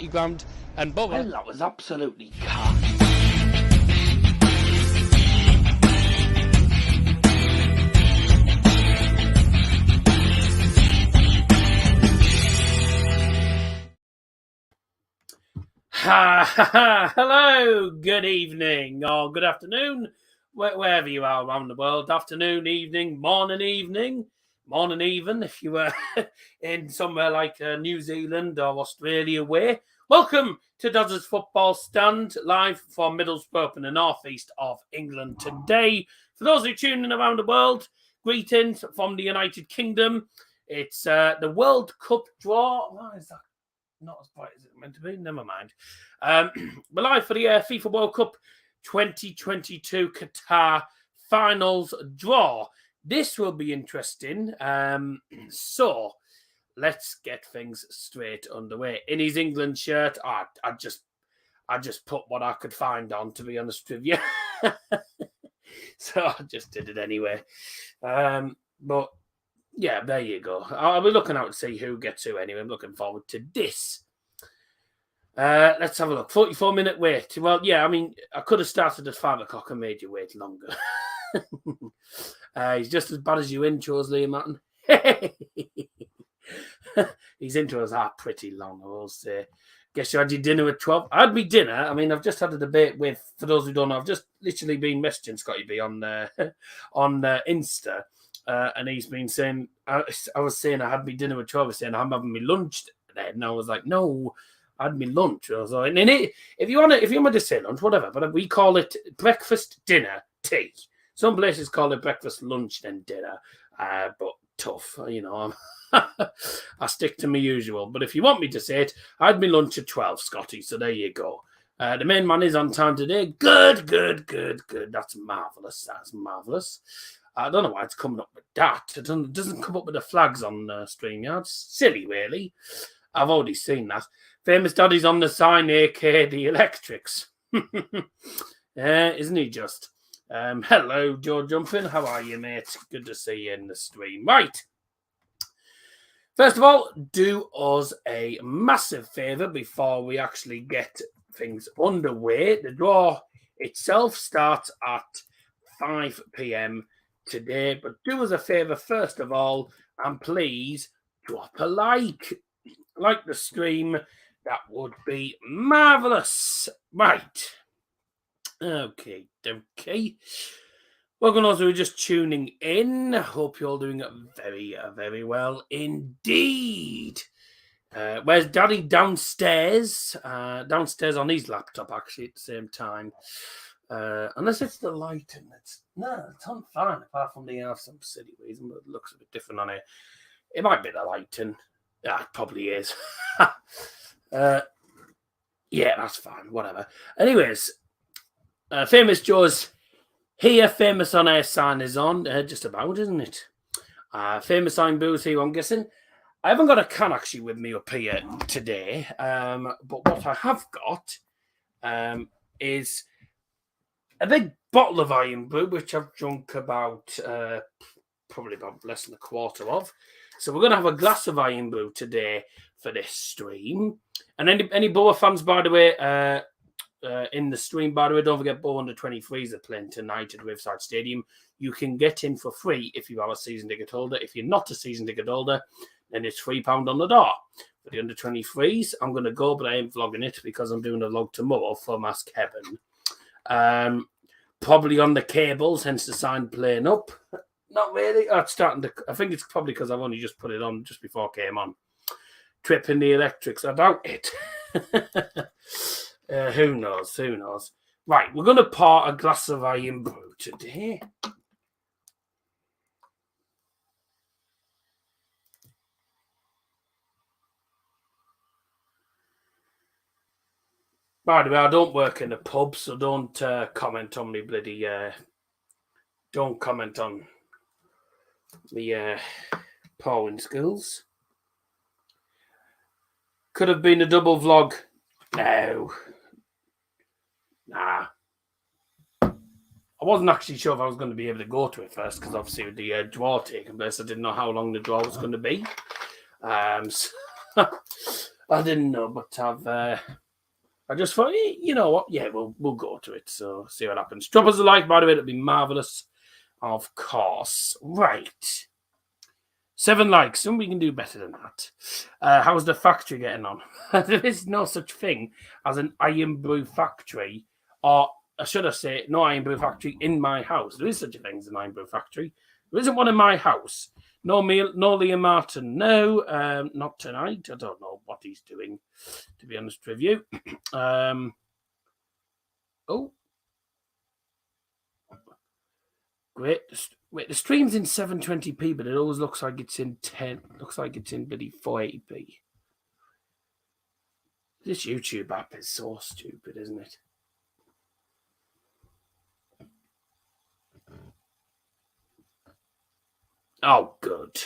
Hockey Ground and Borough. Well, that was absolutely calm. Hello, good evening, or good afternoon, wherever you are around the world. Afternoon, evening, morning, even if you were in somewhere like New Zealand or Australia way. Welcome to Dodders Football Stand, live from Middlesbrough in the northeast of England today. For those who tune in around the world, greetings from the United Kingdom. It's the World Cup draw. Why is that not as bright as it meant to be? Never mind. We're live for the FIFA World Cup 2022 Qatar finals draw. This will be interesting. So let's get things straight underway. In his England shirt, I just put what I could find on, to be honest with you. So I just did it anyway. But yeah, there you go. I'll be looking out to see who gets who anyway. I'm looking forward to this. Let's have a look. 44-minute wait. Well, yeah, I mean, I could have started at 5 o'clock and made you wait longer. He's just as bad as you intros, Liam Martin. His intros are pretty long, I will say. Guess you had your dinner at 12. I had my dinner. I mean, I've just had a debate with, for those who don't know, I've just literally been messaging Scotty B on Insta. And he's been saying, I was saying I had my dinner at 12. He's saying I'm having my lunch then. And I was like, no, I had my lunch. I was like, and if you want to say lunch, whatever, but we call it breakfast, dinner, tea. Some places call it breakfast, lunch, then dinner. But tough, you know. I stick to my usual. But if you want me to say it, I had my lunch at 12, Scotty. So there you go. The main man is on time today. Good. That's marvellous. I don't know why it's coming up with that. It doesn't come up with the flags on StreamYard. Silly, really. I've already seen that. Famous Daddy's on the sign, aka the Electrics. Isn't he just? Hello, Joe Jumping. How are you, mate? Good to see you in the stream. Right. First of all, do us a massive favour before we actually get things underway. The draw itself starts at 5 p.m. today, but do us a favour first of all, and please drop a like the stream. That would be marvellous. Right. Okay. Welcome those who are just tuning in. Hope you're all doing very, very well indeed. Where's Daddy? Downstairs. Downstairs on his laptop, actually, at the same time. Unless it's the lighting. It's on fine, apart from the for some silly reason, but it looks a bit different on it. It might be the lighting. Yeah, it probably is. Yeah, that's fine. Whatever. Anyways, Famous Joe's here. Famous on Air sign is on. Just about, isn't it? Famous on booze here, I'm guessing. I haven't got a can actually with me up here today. But what I have got is a big bottle of Iron Brew, which I've drunk about probably about less than a quarter of. So we're going to have a glass of Iron Brew today for this stream. And any Boa fans, by the way, in the stream, by the way, don't forget Boa Under-23s are playing tonight at Riverside Stadium. You can get in for free if you are a season ticket holder. If you're not a season ticket holder, then it's £3 on the door. For the Under-23s, I'm going to go, but I ain't vlogging it because I'm doing a vlog tomorrow for Ask Heaven. Probably on the cables, hence the sign playing up. Not really. It's starting to. I think it's probably because I've only just put it on just before I came on. Tripping the Electrics. I doubt it. Who knows? Right, we're going to pour a glass of Iron Brew today. By the way, I don't work in a pub, so don't comment on me bloody... don't comment on the pouring skills. Could have been a double vlog. No. Nah. I wasn't actually sure if I was going to be able to go to it first, because obviously with the draw taking place, I didn't know how long the draw was going to be. I didn't know, but I just thought, you know what? Yeah, we'll go to it. So see what happens. Drop us a like, by the way. It'd be marvelous, of course. Right. 7 likes, and we can do better than that. How's the factory getting on? There is no such thing as an iron brew factory, or should I say, no iron brew factory in my house. There is such a thing as an iron brew factory. There isn't one in my house. No Liam Martin. No, not tonight. I don't know what he's doing, to be honest with you. Oh. Great. Wait, the stream's in 720p, but it always looks like it's in 10. Looks like it's in bloody 480p. This YouTube app is so stupid, isn't it? Oh, good.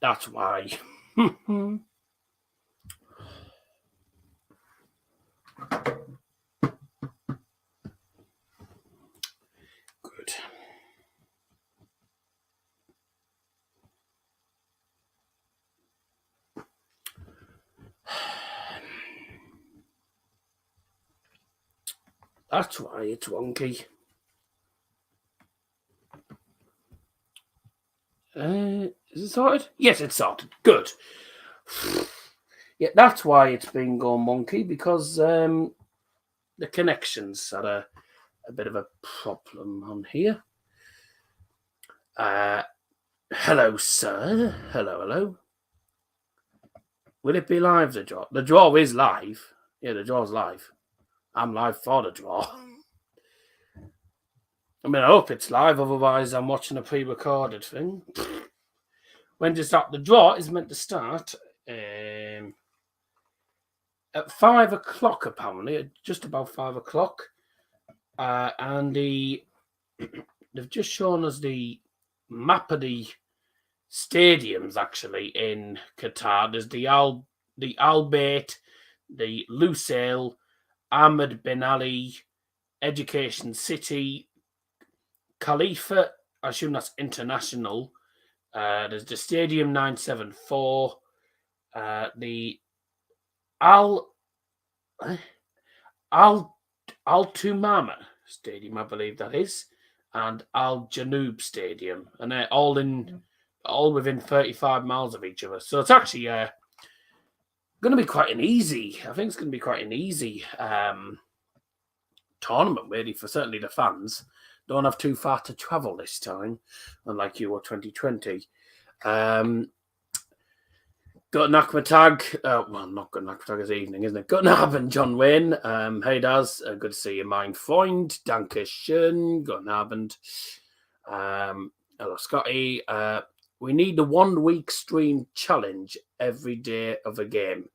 That's why. Good. That's why it's wonky. Is it sorted? Yes, it's sorted. Good. Yeah, that's why it's been going wonky, because the connections had a bit of a problem on here. Hello, sir. Hello. Will it be live, the draw? The draw is live. Yeah, the draw's live. I'm live for the draw. I mean, I hope it's live, otherwise I'm watching a pre-recorded thing. When does that? The draw is meant to start at 5 o'clock, apparently, just about 5 o'clock. And they've just shown us the map of the stadiums, actually, in Qatar. There's the Al Bayt, the Lusail, Ahmed bin Ali, Education City, Khalifa, I assume that's international. There's the Stadium 974, the Al Tumama Stadium, I believe that is, and Al Janoub Stadium, and they're all within 35 miles of each other. So it's actually going to be quite an easy. I think it's going to be quite an easy tournament, really, for certainly the fans. Don't have too far to travel this time, unlike Euro 2020. Got Nakmatag. Well, not got Nakmatag this evening, isn't it? Got Nab and John Wayne. Hey, Daz. Good to see you, mein Freund. Danke schön. Got Nab and hello, Scotty. We need the 1 week stream challenge every day of a game.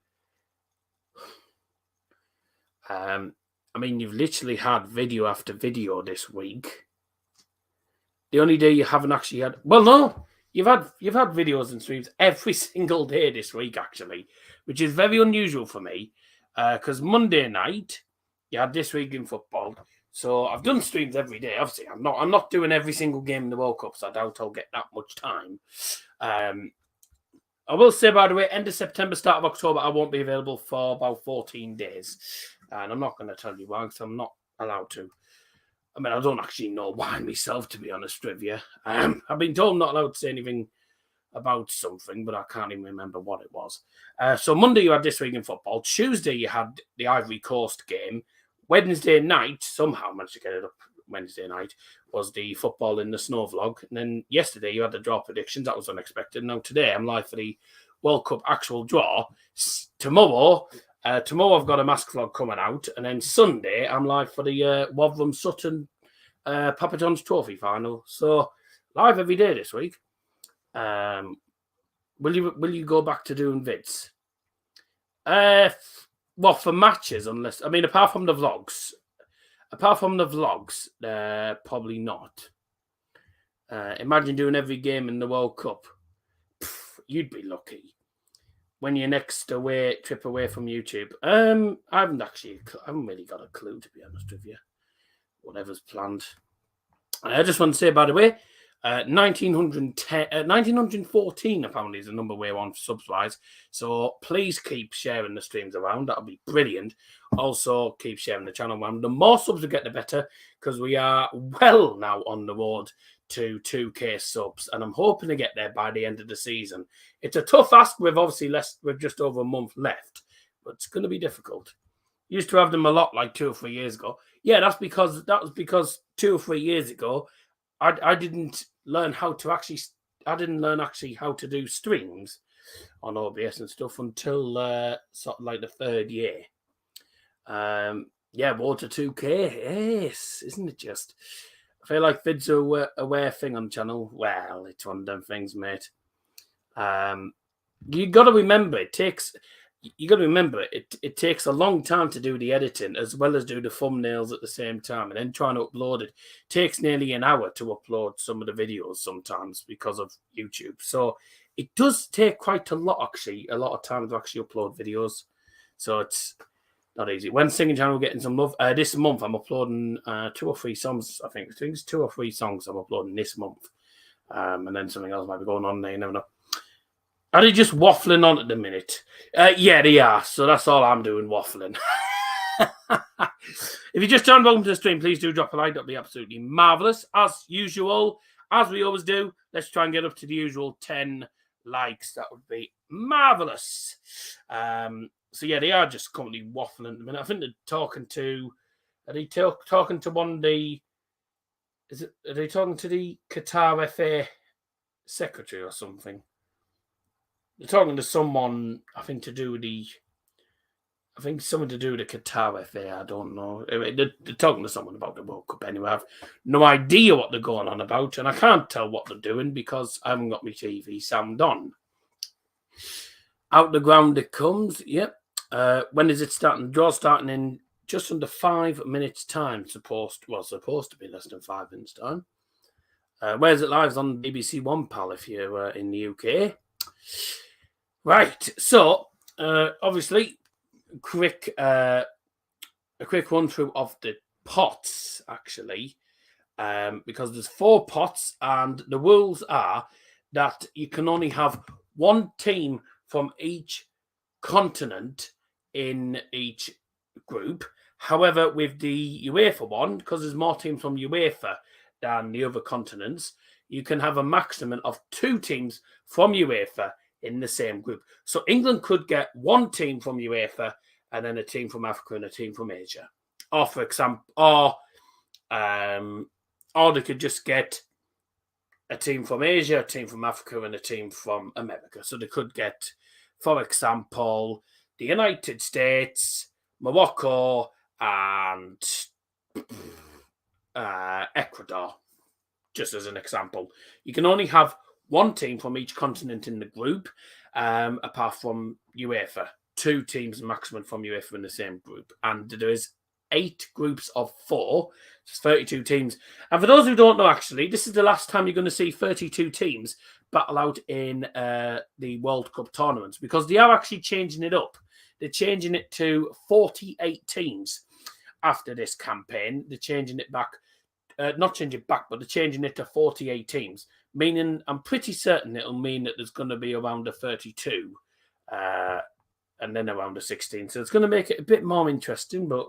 I mean, you've literally had video after video this week. The only day you haven't actually had... Well, no. You've had videos and streams every single day this week, actually, which is very unusual for me, because Monday night, you had This Week in Football. So I've done streams every day. Obviously, I'm not doing every single game in the World Cup, so I doubt I'll get that much time. I will say, by the way, end of September, start of October, I won't be available for about 14 days. And I'm not going to tell you why, because I'm not allowed to. I mean, I don't actually know why myself, to be honest with you. I've been told I'm not allowed to say anything about something, but I can't even remember what it was. So Monday, you had This Week in Football. Tuesday, you had the Ivory Coast game. Wednesday night, somehow managed to get it up Wednesday night, was the Football in the Snow vlog. And then yesterday, you had the draw predictions. That was unexpected. Now today, I'm live for the World Cup actual draw. Tomorrow, I've got a mask vlog coming out. And then Sunday, I'm live for the Wotherham Sutton Papa John's Trophy final. So, live every day this week. Will you go back to doing vids? Well, for matches, unless... I mean, apart from the vlogs, probably not. Imagine doing every game in the World Cup. You'd be lucky. When your next trip away from YouTube. I haven't really got a clue, to be honest with you. Whatever's planned. I just want to say, by the way, 1914 apparently is the number we're on subs-wise. So please keep sharing the streams around. That'll be brilliant. Also, keep sharing the channel around. The more subs we get, the better, because we are well now on the road to 2K subs, and I'm hoping to get there by the end of the season. It's a tough ask. We've just over a month left, but it's going to be difficult. Used to have them a lot like 2 or 3 years ago. Yeah, that was because 2 or 3 years ago, I didn't learn how to actually how to do streams on OBS and stuff until sort of like the 3rd year. Yeah, road to 2K, yes, isn't it just? I feel like vids are a weird thing on the channel. Well, it's one of them things, mate. You got to remember it takes a long time to do the editing as well as do the thumbnails at the same time, and then trying to upload it takes nearly an hour to upload some of the videos sometimes because of YouTube. So it does take quite a lot of time to actually upload videos. So it's not easy. When Singing Channel getting some love, this month I'm uploading 2 or 3 songs. I think it's 2 or 3 songs I'm uploading this month, and then something else might be going on there. You never know. Are they just waffling on at the minute? Yeah, they are. So that's all I'm doing, waffling. If you just joined, welcome to the stream. Please do drop a like. That'd be absolutely marvellous. As usual, as we always do, let's try and get up to the usual 10 likes. That would be marvellous. So, yeah, they are just currently waffling at the minute. I think they're talking to... Are they talking to one of the... Are they talking to the Qatar FA secretary or something? They're talking to someone, I think, something to do with the Qatar FA. I don't know. They're talking to someone about the World Cup anyway. I have no idea what they're going on about, and I can't tell what they're doing because I haven't got my TV sound on. Out the ground it comes. Yep. When is it starting? The draw's starting in just under 5 minutes' time. Supposed to be less than 5 minutes' time. Where's it live? It's on BBC One, pal, if you're in the UK. Right, so obviously, a quick run through of the pots actually, because there's 4 pots, and the rules are that you can only have 1 team from each continent in each group. However, with the UEFA one, because there's more teams from UEFA than the other continents, you can have a maximum of 2 teams from UEFA in the same group. So England could get 1 team from UEFA and then a team from Africa and a team from Asia. Or for example, or they could just get a team from Asia, a team from Africa, and a team from America. So they could get, for example, the United States, Morocco, and Ecuador, just as an example. You can only have 1 team from each continent in the group, apart from UEFA. 2 teams maximum from UEFA in the same group. And there is 8 groups of 4. It's 32 teams. And for those who don't know, actually, this is the last time you're going to see 32 teams battle out in the World Cup tournaments, because they are actually changing it up. They're changing it to 48 teams after this campaign. They're changing it back. Not changing it back, but they're changing it to 48 teams. Meaning, I'm pretty certain it'll mean that there's going to be around a 32 and then around a 16. So it's going to make it a bit more interesting, but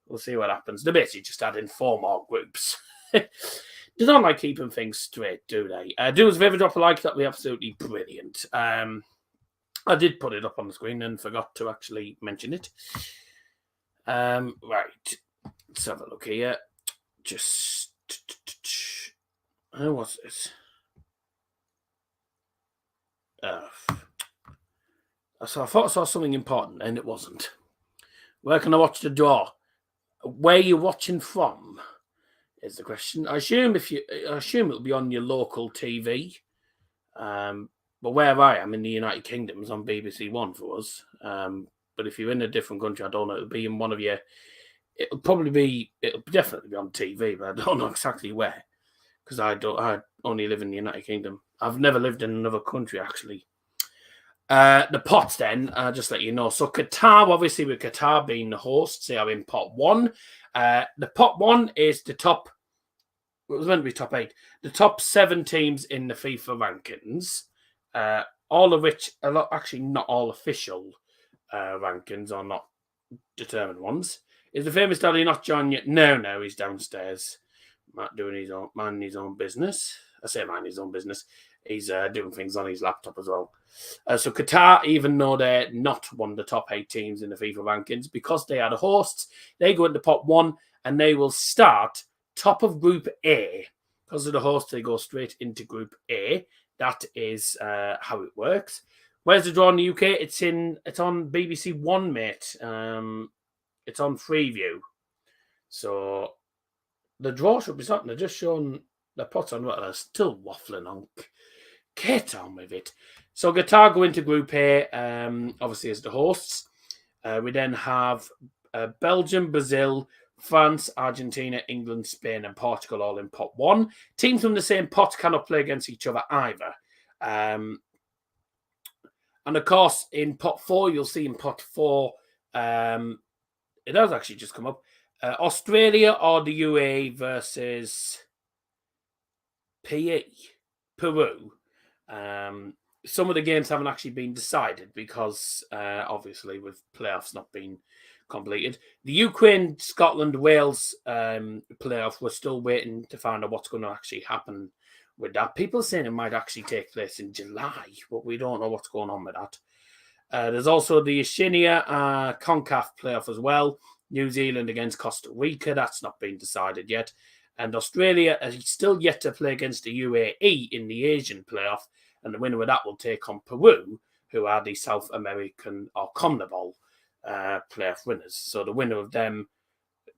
we'll see what happens. They're basically just adding 4 more groups. They don't like keeping things straight, do they? Do us a favor, drop a like. That'd be absolutely brilliant. I did put it up on the screen and forgot to actually mention it. Right. Let's have a look here. Just... what's this? So I thought I saw something important, and it wasn't. Where can I watch the draw? Where are you watching from? Is the question. I assume it'll be on your local TV. But where I am in the United Kingdom is on BBC One for us. But if you're in a different country, I don't know. It'll be in one of your. It'll definitely be on TV, but I don't know exactly where, because I only live in the United Kingdom. I've never lived in another country, actually. The pots, then, just let you know. So Qatar, obviously, with Qatar being the hosts, they are in pot 1. The pot 1 is the top it was meant to be top 8. The top 7 teams in the FIFA rankings, all of which actually not all official rankings or not determined ones. Is the famous daddy not joining yet? No, he's downstairs. Doing his own business. I say minding his own business. He's doing things on his laptop as well. So Qatar, even though they're not one of the top 8 teams in the FIFA rankings, because they are the hosts, they go into pot 1 and they will start top of Group A. Because of the hosts, they go straight into Group A. That is how it works. Where's the draw in the UK? It's on BBC One, mate. It's on Freeview. So the draw should be something. They're just showing the pots on what they're still waffling on. Get on with it. So Qatar go into Group A, obviously as the hosts. We then have Belgium, Brazil, France, Argentina, England, Spain, and Portugal all in pot 1. Teams from the same pot cannot play against each other either. And of course, in pot 4, you'll see in pot 4, it has actually just come up. Australia or the UAE versus Peru. Some of the games haven't actually been decided because, obviously, with playoffs not being completed. The Ukraine, Scotland, Wales playoff, we're still waiting to find out what's going to actually happen with that. People are saying it might actually take place in July, but we don't know what's going on with that. There's also the Oceania CONCACAF playoff as well. New Zealand against Costa Rica. That's not been decided yet. And Australia is still yet to play against the UAE in the Asian playoff. And the winner of that will take on Peru, who are the South American or CONMEBOL playoff winners. So the winner of them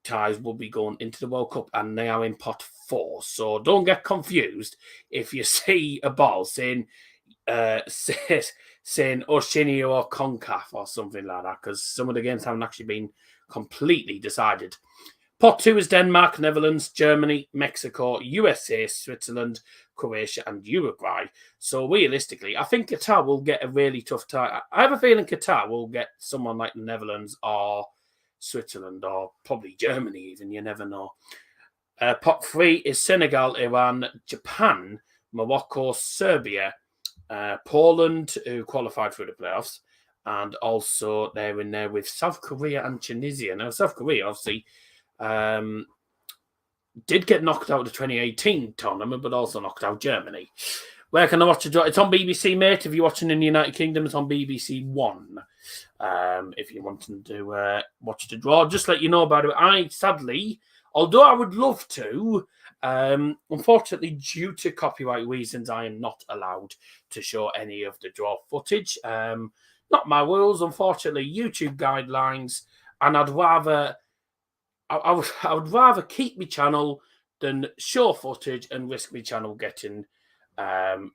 ties will be going into the World Cup, and they are in pot 4. So don't get confused if you see a ball saying Oceania or CONCACAF or something like that, because some of the games haven't actually been completely decided. Pot 2 is Denmark, Netherlands, Germany, Mexico, USA, Switzerland, Croatia, and Uruguay. So realistically, I think Qatar will get a really tough time. I have a feeling Qatar will get someone like the Netherlands or Switzerland or probably Germany even. You never know. Pot 3 is Senegal, Iran, Japan, Morocco, Serbia, Poland, who qualified for the playoffs, and also they're in there with South Korea and Tunisia. Now, South Korea obviously did get knocked out of the 2018 tournament, but also knocked out Germany. Where can I watch the draw? It's on BBC, mate. If you're watching in the United Kingdom, it's on BBC One. If you're wanting to watch the draw, just let you know about it. I, sadly, although I would love to, unfortunately, due to copyright reasons, I am not allowed to show any of the draw footage. Not my rules, unfortunately, YouTube guidelines, and I would rather keep my channel than show footage and risk my channel getting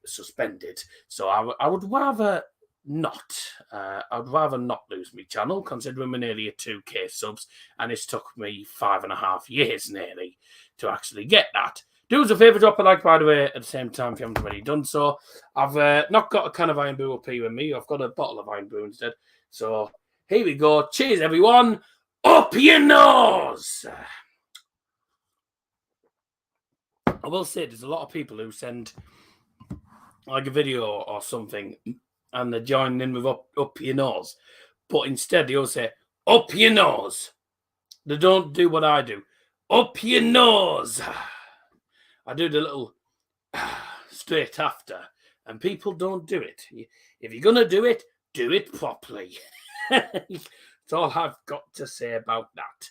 suspended. So I would rather not. I'd rather not lose my channel, considering we're nearly at 2K subs, and it's took me 5.5 years nearly to actually get that. Do us a favour, drop a like, by the way, at the same time if you haven't already done so. I've not got a can of Iron Brew up here with me. I've got a bottle of Iron Brew instead. So here we go. Cheers, everyone. Up your nose! I will say there's a lot of people who send like a video or something and they're joining in with up your nose. But instead they all say, up your nose. They don't do what I do. Up your nose. I do the little straight after, and people don't do it. If you're going to do it properly. That's all I've got to say about that.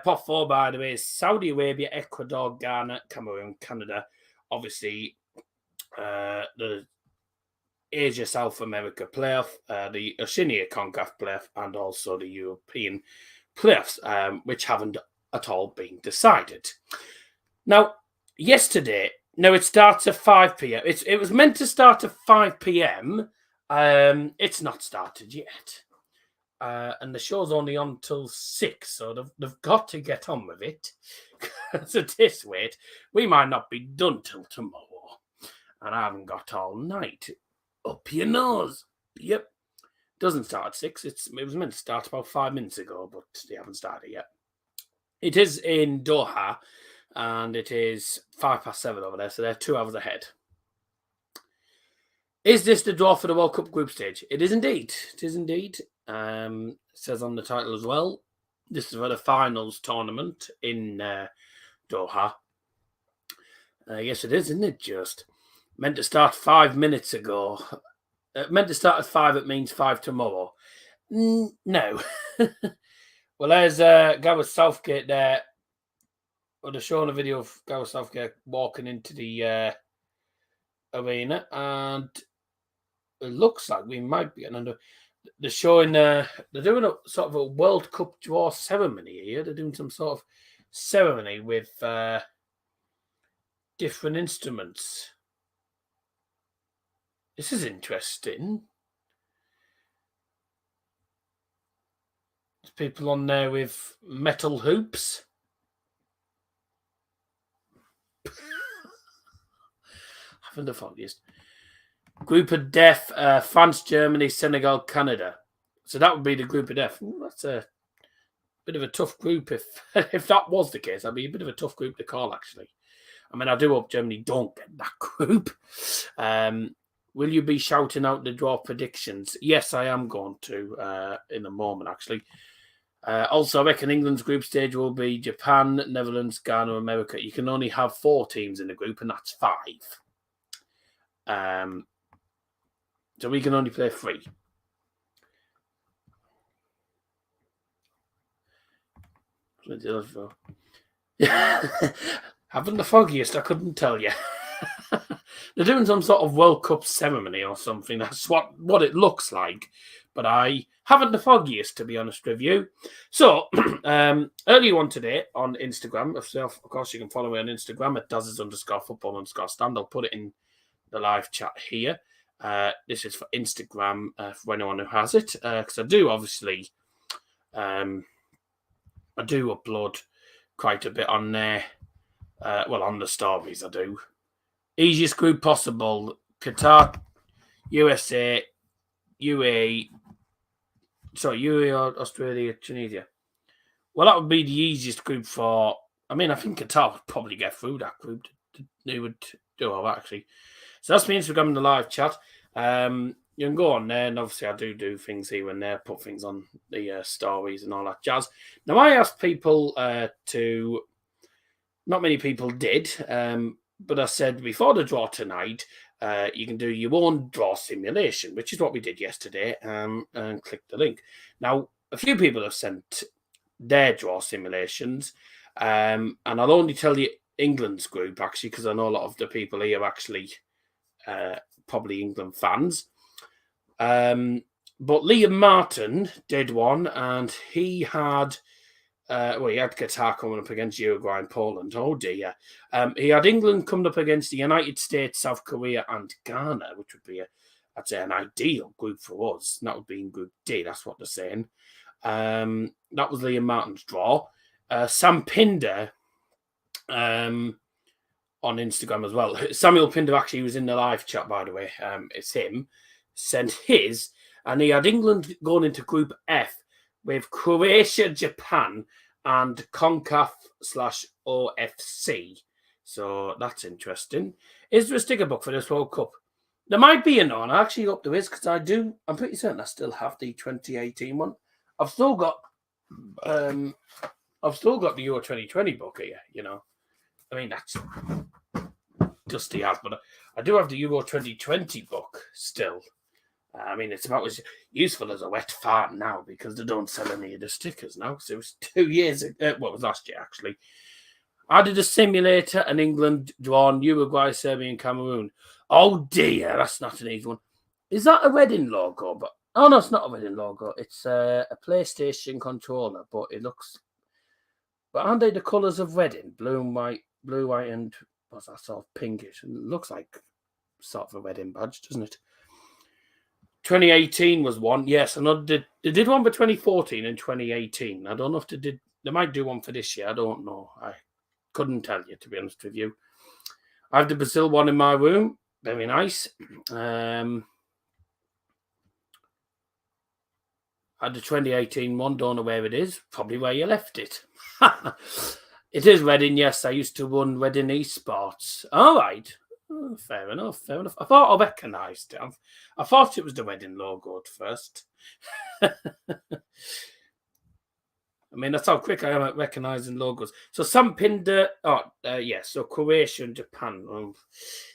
Pot 4, by the way, is Saudi Arabia, Ecuador, Ghana, Cameroon, Canada. Obviously, the Asia South America playoff, the Oceania CONCACAF playoff, and also the European playoffs, which haven't at all been decided. Now, yesterday, it starts at 5 p.m. It was meant to start at 5 p.m. It's not started yet. And the show's only on till 6, so they've got to get on with it. Because at this rate, we might not be done till tomorrow. And I haven't got all night. Up your nose. Yep. Doesn't start at 6. It was meant to start about 5 minutes ago, but they haven't started yet. It is in Doha, and it is 7:05 over there, so they're 2 hours ahead. Is this the draw for the World Cup group stage? It is indeed. It is indeed. It says on the title as well. This is for the finals tournament in Doha. Yes, it is, isn't it? Just meant to start 5 minutes ago. Meant to start at 5. It means 5 tomorrow. No. Well, there's Gareth Southgate there. Well, they're showing a video of Gareth Southgate walking into the arena, and it looks like we might be under. They're showing. They're doing a sort of a World Cup draw ceremony here. They're doing some sort of ceremony with different instruments. This is interesting. There's people on there with metal hoops. Having the foggiest. Group of death, France, Germany, Senegal, Canada. So that would be the group of death. Ooh, that's a bit of a tough group. If that was the case, that'd be a bit of a tough group to call, actually. I mean, I do hope Germany don't get that group. Will you be shouting out the draw predictions? Yes, I am going to in a moment, actually. Also, I reckon England's group stage will be Japan, Netherlands, Ghana, America. You can only have 4 teams in the group, and that's 5. So we can only play 3. Having the foggiest, I couldn't tell you. They're doing some sort of World Cup ceremony or something. That's what it looks like. But I haven't the foggiest, to be honest with you. So, earlier on today on Instagram, of course, you can follow me on Instagram at Daz's_football_stand. I'll put it in the live chat here. This is for Instagram for anyone who has it. Because I do, obviously, I do upload quite a bit on there. On the stories I do. Easiest group possible. Qatar, USA, UAE, Australia, Tunisia. Well, that would be the easiest group for... I mean, I think Qatar would probably get through that group. They would do all that, actually. So that's my Instagram in the live chat. You can go on there, and obviously I do things here and there, put things on the stories and all that jazz. Now, I asked people to... Not many people did, but I said before the draw tonight, you can do your own draw simulation, which is what we did yesterday, and click the link. Now, a few people have sent their draw simulations, and I'll only tell you England's group, actually, because I know a lot of the people here are actually probably England fans. But Liam Martin did one, and he had... he had Qatar coming up against Uruguay and Poland. Oh, dear. He had England coming up against the United States, South Korea, and Ghana, which would be, I'd say, an ideal group for us. And that would be in Group D. That's what they're saying. That was Liam Martin's draw. Sam Pinder on Instagram as well. Samuel Pinder actually was in the live chat, by the way. It's him. Sent his. And he had England going into Group F with Croatia, Japan, and CONCACAF/OFC. So that's interesting. Is there a sticker book for this World Cup? There might be a I actually hope there is, because I'm pretty certain I still have the 2018 one. I've still got the Euro 2020 book here, you know. I mean, that's dusty as, but I do have the Euro 2020 book still. I mean, it's about as useful as a wet fart now, because they don't sell any of the stickers now. So it was 2 years ago. It was last year, actually. I did a simulator, and England drawn Uruguay, Serbia, and Cameroon. Oh, dear. That's not an easy one. Is that a wedding logo? But oh, no, it's not a wedding logo. It's a PlayStation controller, but it looks... But aren't they the colours of wedding? Blue, white, and what's that, sort of pinkish? And it looks like sort of a wedding badge, doesn't it? 2018 was one, yes. And they did one for 2014 and 2018. I don't know if they did. They might do one for this year. I don't know. I couldn't tell you, to be honest with you. I have the Brazil one in my room. Very nice. I had the 2018 one. Don't know where it is. Probably where you left it. It is Reading, yes. I used to run Reading Esports. All right. Oh, fair enough, fair enough. I thought I recognised it. I thought it was the Reading logo at first. I mean, that's how quick I am at recognising logos. So Sam Pinder, so Croatia and Japan.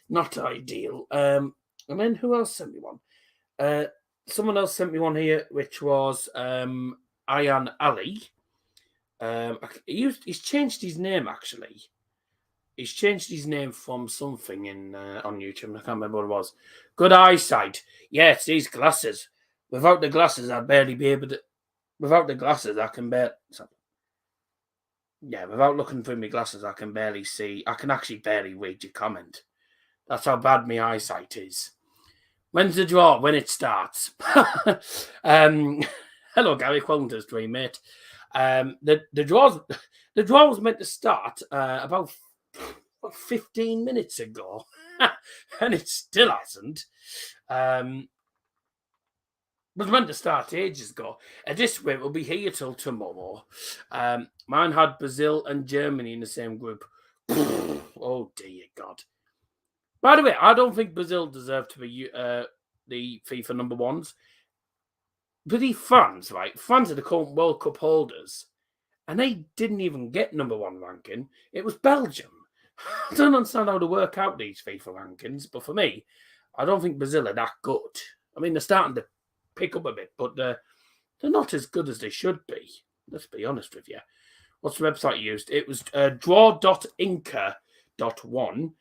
Not ideal. And then who else sent me one? Someone else sent me one here, which was Ayan Ali. He's changed his name, actually. He's changed his name from something on YouTube. I can't remember what it was. Good eyesight. Yes, these glasses. Without the glasses, I'd barely be able to. Without the glasses, I can barely. Yeah, without looking through my glasses, I can barely see. I can actually barely read your comment. That's how bad my eyesight is. When's the draw? When it starts. Hello, Gary Quillender's dream mate. The draw was meant to start about 15 minutes ago, and it still hasn't. Was meant to start ages ago. And this way, it will be here till tomorrow. Mine had Brazil and Germany in the same group. Oh, dear God. By the way, I don't think Brazil deserve to be the FIFA number ones. Bloody France, right? France are the current World Cup holders. And they didn't even get number one ranking. It was Belgium. I don't understand how to work out these FIFA rankings. But for me, I don't think Brazil are that good. I mean, they're starting to pick up a bit, but they're not as good as they should be. Let's be honest with you. What's the website you used? It was draw.inca.one.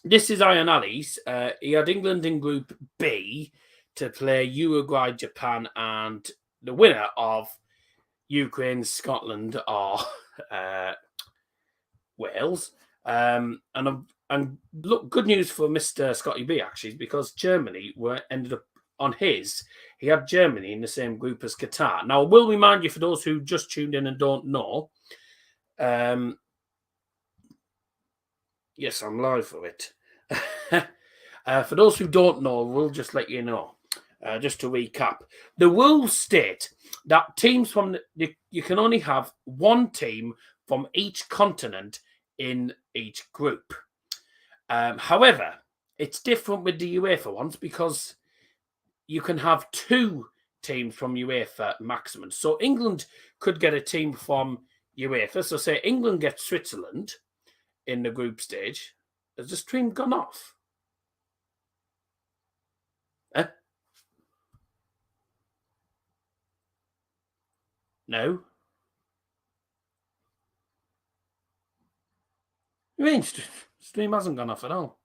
This is Ian Ali's. He had England in Group B to play Uruguay, Japan, and the winner of Ukraine, Scotland, or Wales. And look, good news for Mr. Scotty B, actually, because Germany ended up on his. He had Germany in the same group as Qatar. Now, I will remind you, for those who just tuned in and don't know, yes, I'm live for it. For those who don't know, we'll just let you know. Just to recap, the rules state that teams from you can only have one team from each continent in each group. However, it's different with the UEFA ones because you can have two teams from UEFA maximum. So England could get a team from UEFA. So say England gets Switzerland in the group stage. Has the stream gone off? No. You mean stream hasn't gone off at all?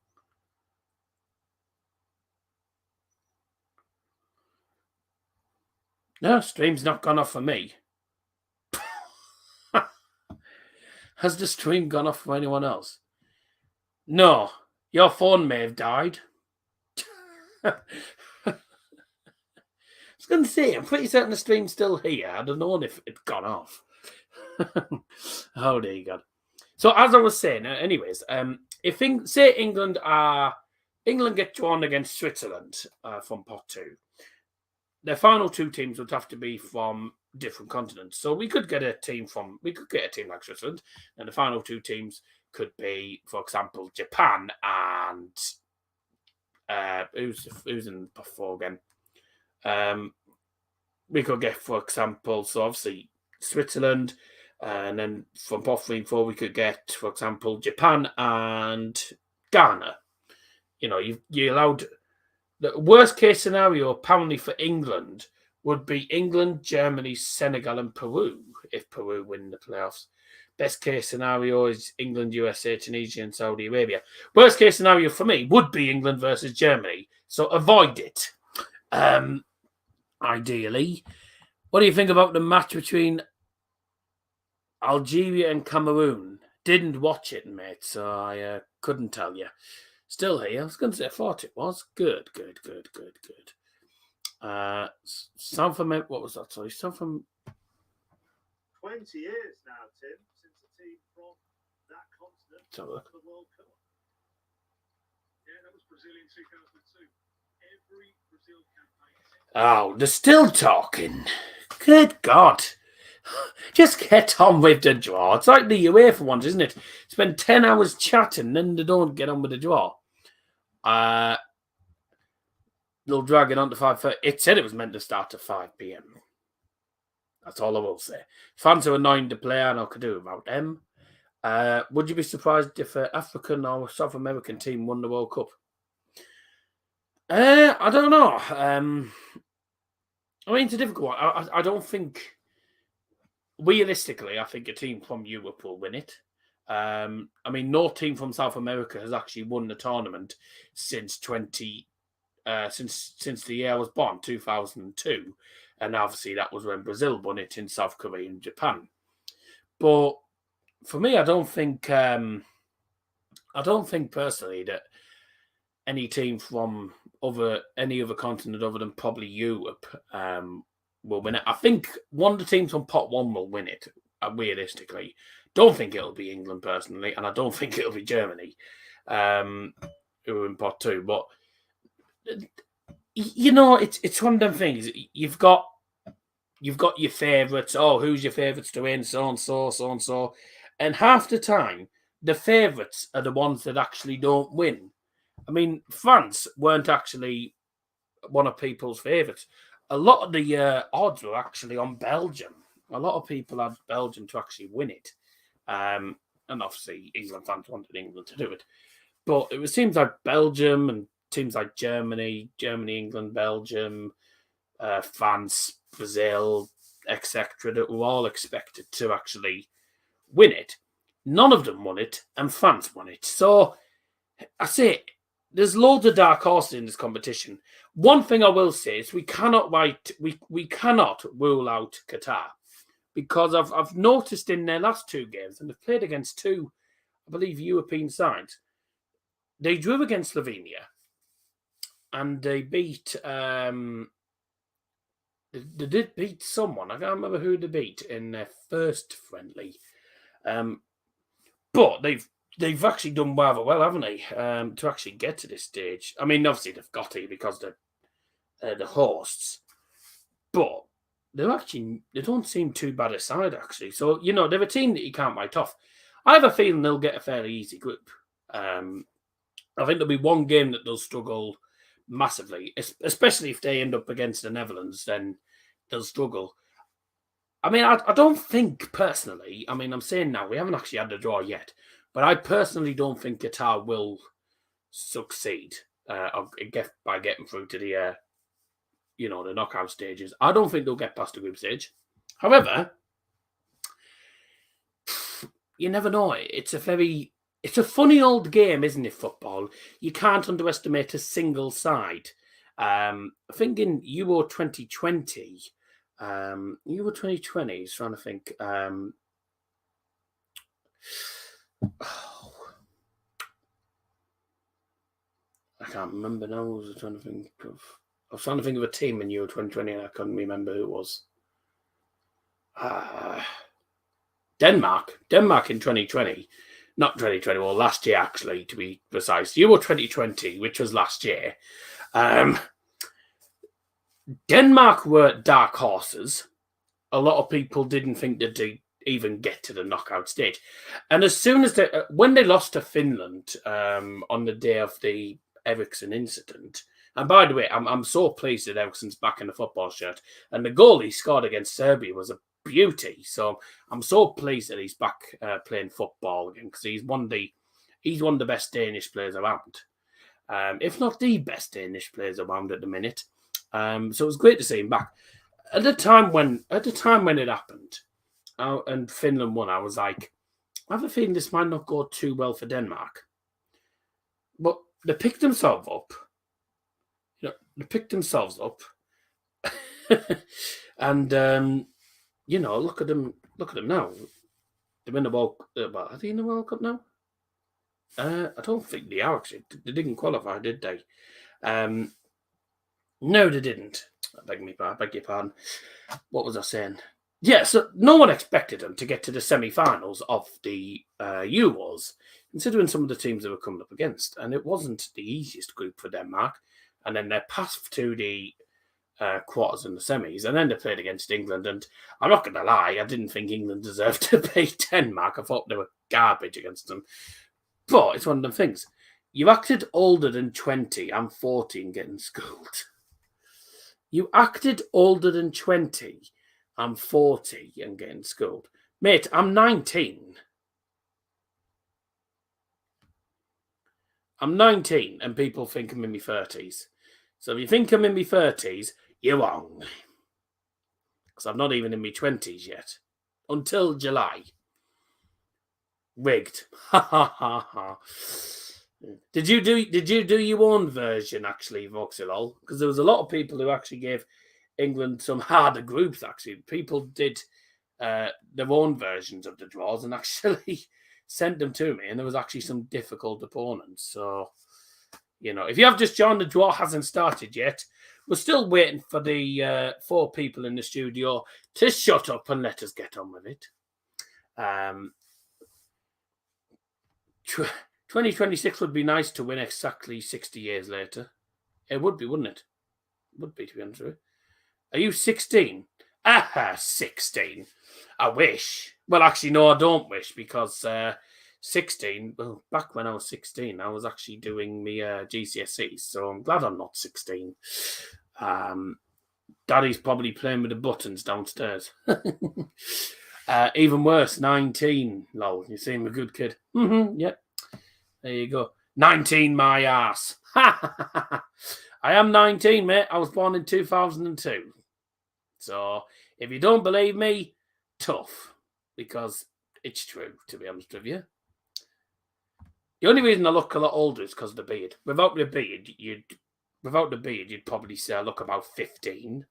No, stream's not gone off for me. Has the stream gone off for anyone else? No, your phone may have died. I was going to say, I'm pretty certain the stream's still here. I don't know if it's gone off. Oh, there you go. So as I was saying, anyways, if England get drawn against Switzerland from pot 2, the final two teams would have to be from different continents. So we could get a team like Switzerland, and the final two teams could be, for example, Japan and who's in pot 4 again? We could get, for example, so obviously Switzerland, and then from pot 3 and 4 we could get, for example, Japan and Ghana. You know, you allowed. The worst case scenario, apparently, for England would be England, Germany, Senegal, and Peru if Peru win the playoffs. Best case scenario is England, USA, Tunisia, and Saudi Arabia. Worst case scenario for me would be England versus Germany. So avoid it. Ideally. What do you think about the match between Algeria and Cameroon? Didn't watch it, mate, so I couldn't tell you. Still here. I was going to say I thought it was. Good. South America, what was that? Sorry, South America. 20 years now, Tim, since a team from that continent won the World Cup. Yeah, that was Brazil in 2002. Every Brazil campaign. Oh, they're still talking. Good God. Just get on with the draw. It's like the UEFA ones, isn't it? Spend 10 hours chatting, then they don't get on with the draw. They'll drag it on to 5:30. It said it was meant to start at 5 p.m. That's all I will say. Fans are annoying to play, and I could do without them. Would you be surprised if an African or South American team won the World Cup? I don't know. I mean, it's a difficult one. I don't think, realistically, I think a team from Europe will win it. I mean, no team from South America has actually won the tournament since since the year I was born, 2002, and obviously that was when Brazil won it in South Korea and Japan. But for me, I don't think personally that any team from any other continent other than probably Europe will win it. I think one of the teams from Pot 1 will win it, realistically. Don't think it'll be England, personally, and I don't think it'll be Germany, who are in Pot 2. But, you know, it's one of them things. You've got your favourites. Oh, who's your favourites to win? So-and-so, so-and-so. And half the time, the favourites are the ones that actually don't win. I mean, France weren't actually one of people's favourites. A lot of the odds were actually on Belgium. A lot of people had Belgium to actually win it. And obviously, England fans wanted England to do it. But it seems like Belgium and teams like Germany, England, Belgium, France, Brazil, etc., that were all expected to actually win it. None of them won it, and France won it. So, I say, there's loads of dark horses in this competition. One thing I will say is we cannot rule out Qatar, because I've noticed in their last two games, and they've played against two, I believe, European sides. They drew against Slovenia, and they beat. They did beat someone. I can't remember who they beat in their first friendly, but they've actually done rather well, haven't they? To actually get to this stage. I mean, obviously they've got to because they're the hosts, but they don't seem too bad a side actually. So you know they're a team that you can't write off. I have a feeling they'll get a fairly easy group. I think there'll be one game that they'll struggle massively, especially if they end up against the Netherlands. Then they'll struggle. I mean, I don't think personally. I mean, I'm saying now we haven't actually had the draw yet. But I personally don't think Qatar will succeed by getting through to the, the knockout stages. I don't think they'll get past the group stage. However, you never know. It's a funny old game, isn't it, football? You can't underestimate a single side. I think in Euro 2020, is trying to think. I can't remember now. I was trying to think of a team in Euro 2020 and I couldn't remember who it was. Denmark in 2020. Not 2020, well, last year actually, to be precise. Euro 2020, which was last year. Denmark were dark horses. A lot of people didn't think that they'd even get to the knockout stage. And as soon as when they lost to Finland on the day of the Eriksson incident, and by the way, I'm so pleased that Eriksson's back in the football shirt, and the goal he scored against Serbia was a beauty. So I'm so pleased that he's back playing football again, because he's one of the best Danish players around, if not the best Danish players around at the minute. So it was great to see him back. At the time when it happened, and Finland won, I was like, I have a feeling this might not go too well for Denmark. But they picked themselves up. And look at them now. They're in the World Cup. Are they in the World Cup now? I don't think they are actually. They didn't qualify, did they? No, they didn't. I beg your pardon. What was I saying? Yeah, so no one expected them to get to the semi-finals of the Euros, considering some of the teams they were coming up against. And it wasn't the easiest group for Denmark. And then their path to the quarters and the semis, and then they played against England. And I'm not going to lie, I didn't think England deserved to beat Denmark. I thought they were garbage against them. But it's one of them things. You acted older than 20 and 40 and getting schooled. You acted older than 20 and 40 and getting schooled. Mate, I'm 19. I'm 19 and people think I'm in my 30s. So if you think I'm in my 30s, you're wrong. Because I'm not even in my 20s yet. Until July. Rigged. Ha ha ha ha. Did you do your own version, actually, Voxelol? Because there was a lot of people who actually gave England some harder groups, actually. People did their own versions of the draws and actually sent them to me, and there was actually some difficult opponents. So, you know, if you have just joined, the draw hasn't started yet. We're still waiting for the 4 people in the studio to shut up and let us get on with it. 2026 would be nice to win exactly 60 years later. It would be, wouldn't it? It would be, to be honest with you. Are you 16? 16. I wish. Well, actually, no, I don't wish, because 16, well, back when I was 16, I was actually doing my GCSEs, so I'm glad I'm not 16. Daddy's probably playing with the buttons downstairs. Even worse, 19. Lol, you seem a good kid. Yep. There you go. 19, my ass. I am 19, mate. I was born in 2002. So, if you don't believe me, tough. Because it's true, to be honest with you. The only reason I look a lot older is because of the beard. Without the beard, you'd probably say I look about 15.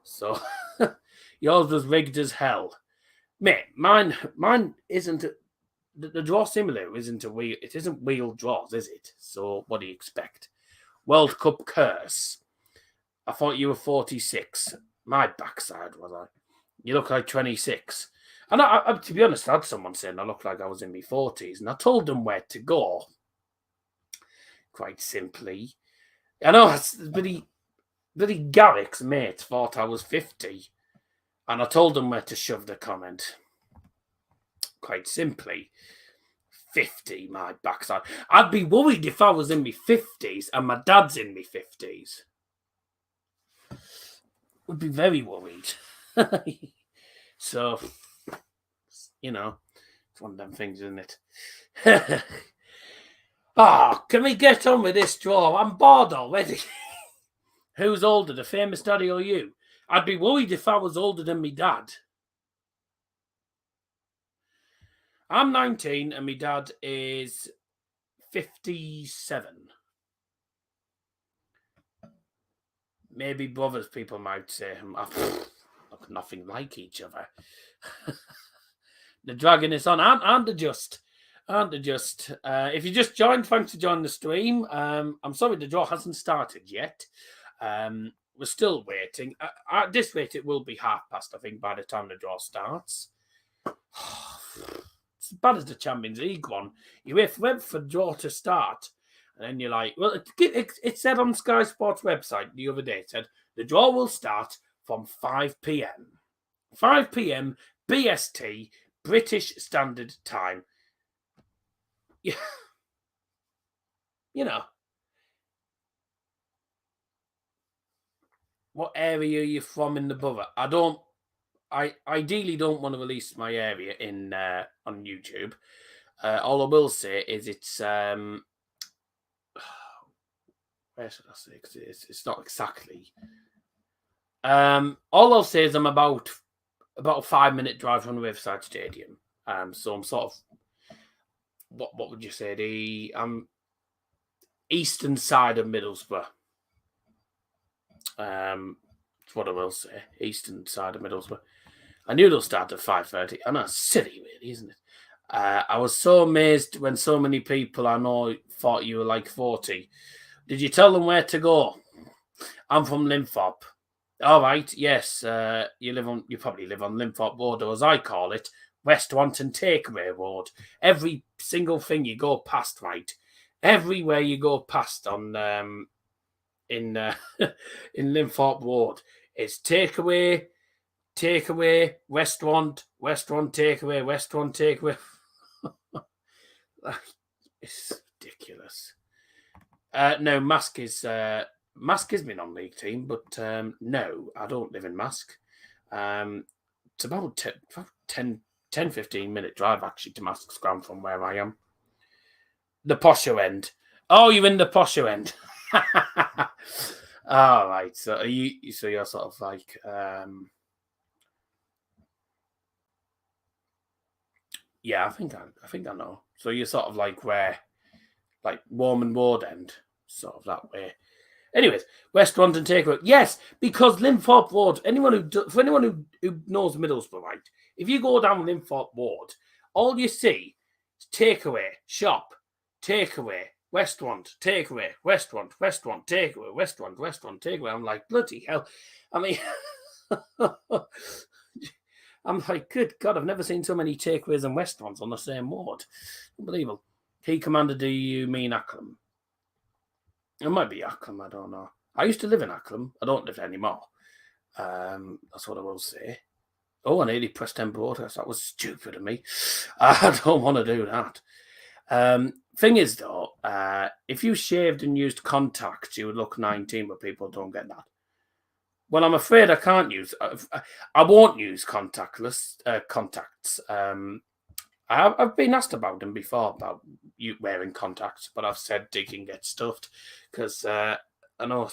So, yours was rigged as hell. Mate, mine isn't... The draw simulator isn't a wheel. It isn't wheel draws, is it? So what do you expect? World Cup curse. I thought you were 46. My backside was I. You look like 26. And I, to be honest, I had someone saying I looked like I was in my 40s, and I told them where to go. Quite simply, I know it's bloody Garrick's mate thought I was 50, and I told them where to shove the comment. Quite simply, 50, my backside. I'd be worried if I was in my 50s and my dad's in my 50s. Would be very worried. So, you know, it's one of them things, isn't it? Can we get on with this draw? I'm bored already. Who's older, the famous daddy or you? I'd be worried if I was older than my dad. I'm 19 and my dad is 57. Maybe brothers, people might say. Look nothing like each other. The dragging is on. Aren't they just? If you just joined, thanks for joining the stream. I'm sorry the draw hasn't started yet. We're still waiting. At this rate, it will be past, I think, by the time the draw starts. It's as bad as the Champions League one. You wait for the draw to start, and then you're like, well, it said on Sky Sports website the other day, it said the draw will start from 5 p.m. 5 p.m. BST, British Standard Time. Yeah. You know. What area are you from in the borough? I ideally don't want to release my area in on YouTube. All I will say is it's where should I say? Because it's not exactly. All I'll say is I'm about a 5-minute drive from the Riverside Stadium. So I'm sort of what would you say? Eastern side of Middlesbrough. That's what I will say. Eastern side of Middlesbrough. I knew they'll start at 5:30. I know, it's silly, really, isn't it? I was so amazed when so many people I know thought you were like 40. Did you tell them where to go? I'm from Linthorpe. All right, yes. You probably live on Linthorpe Road, or as I call it, West Wanton Takeaway Road. Every single thing you go past, right? Everywhere you go past on in in Linthorpe Ward. It's takeaway, restaurant, takeaway, restaurant, takeaway. It's ridiculous. No, Mask is my non-league team, but no, I don't live in Mask. It's about 10, 15 minute drive actually to Mask's ground from where I am. The posher end. Oh, you're in the posher end. All right. So you're sort of like yeah, I think I know. So you're sort of like where like Warman Ward end, sort of that way. Anyways, restaurant and takeaway. Yes, because Linthorpe Ward, for anyone who knows Middlesbrough, right? If you go down Linthorpe Ward, all you see is takeaway, shop, takeaway, restaurant, takeaway, restaurant, takeaway, restaurant, takeaway. I'm like, bloody hell. I mean, I'm like, good God, I've never seen so many takeaways and restaurants on the same ward. Unbelievable. Key commander, do you mean Acklem? It might be Acklem, I don't know. I used to live in Acklem. I don't live anymore. That's what I will say. Oh, I nearly pressed end broadcast. That was stupid of me. I don't want to do that. Thing is, though, if you shaved and used contacts, you would look 19, but people don't get that. Well, I'm afraid I can't use... I won't use contacts. I've been asked about them before, about you wearing contacts, but I've said they can get stuffed because I know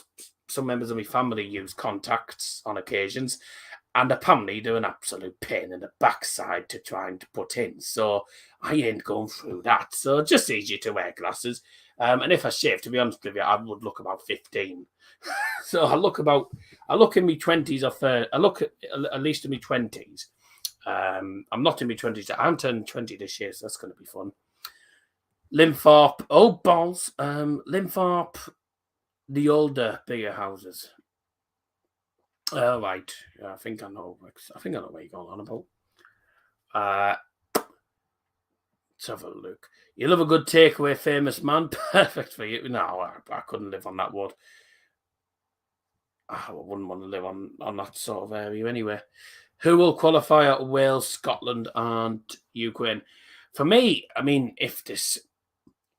some members of my family use contacts on occasions, and apparently they're an absolute pain in the backside to try and put in. So I ain't going through that. So it's just easier to wear glasses. And if I shave, to be honest with you, I would look about 15. So I look in my 20s or 30. I look at least in my 20s. I'm not in my 20s. I'm turning 20 this year, so that's going to be fun. Linthorpe. Oh, balls. Linthorpe, the older, bigger houses. Right. Yeah, I think I know what you're going on about. Let's have a look. You love a good takeaway, famous man. Perfect for you. No, I couldn't live on that wood. I wouldn't want to live on that sort of area anyway. Who will qualify at Wales, Scotland, and Ukraine? For me, I mean, if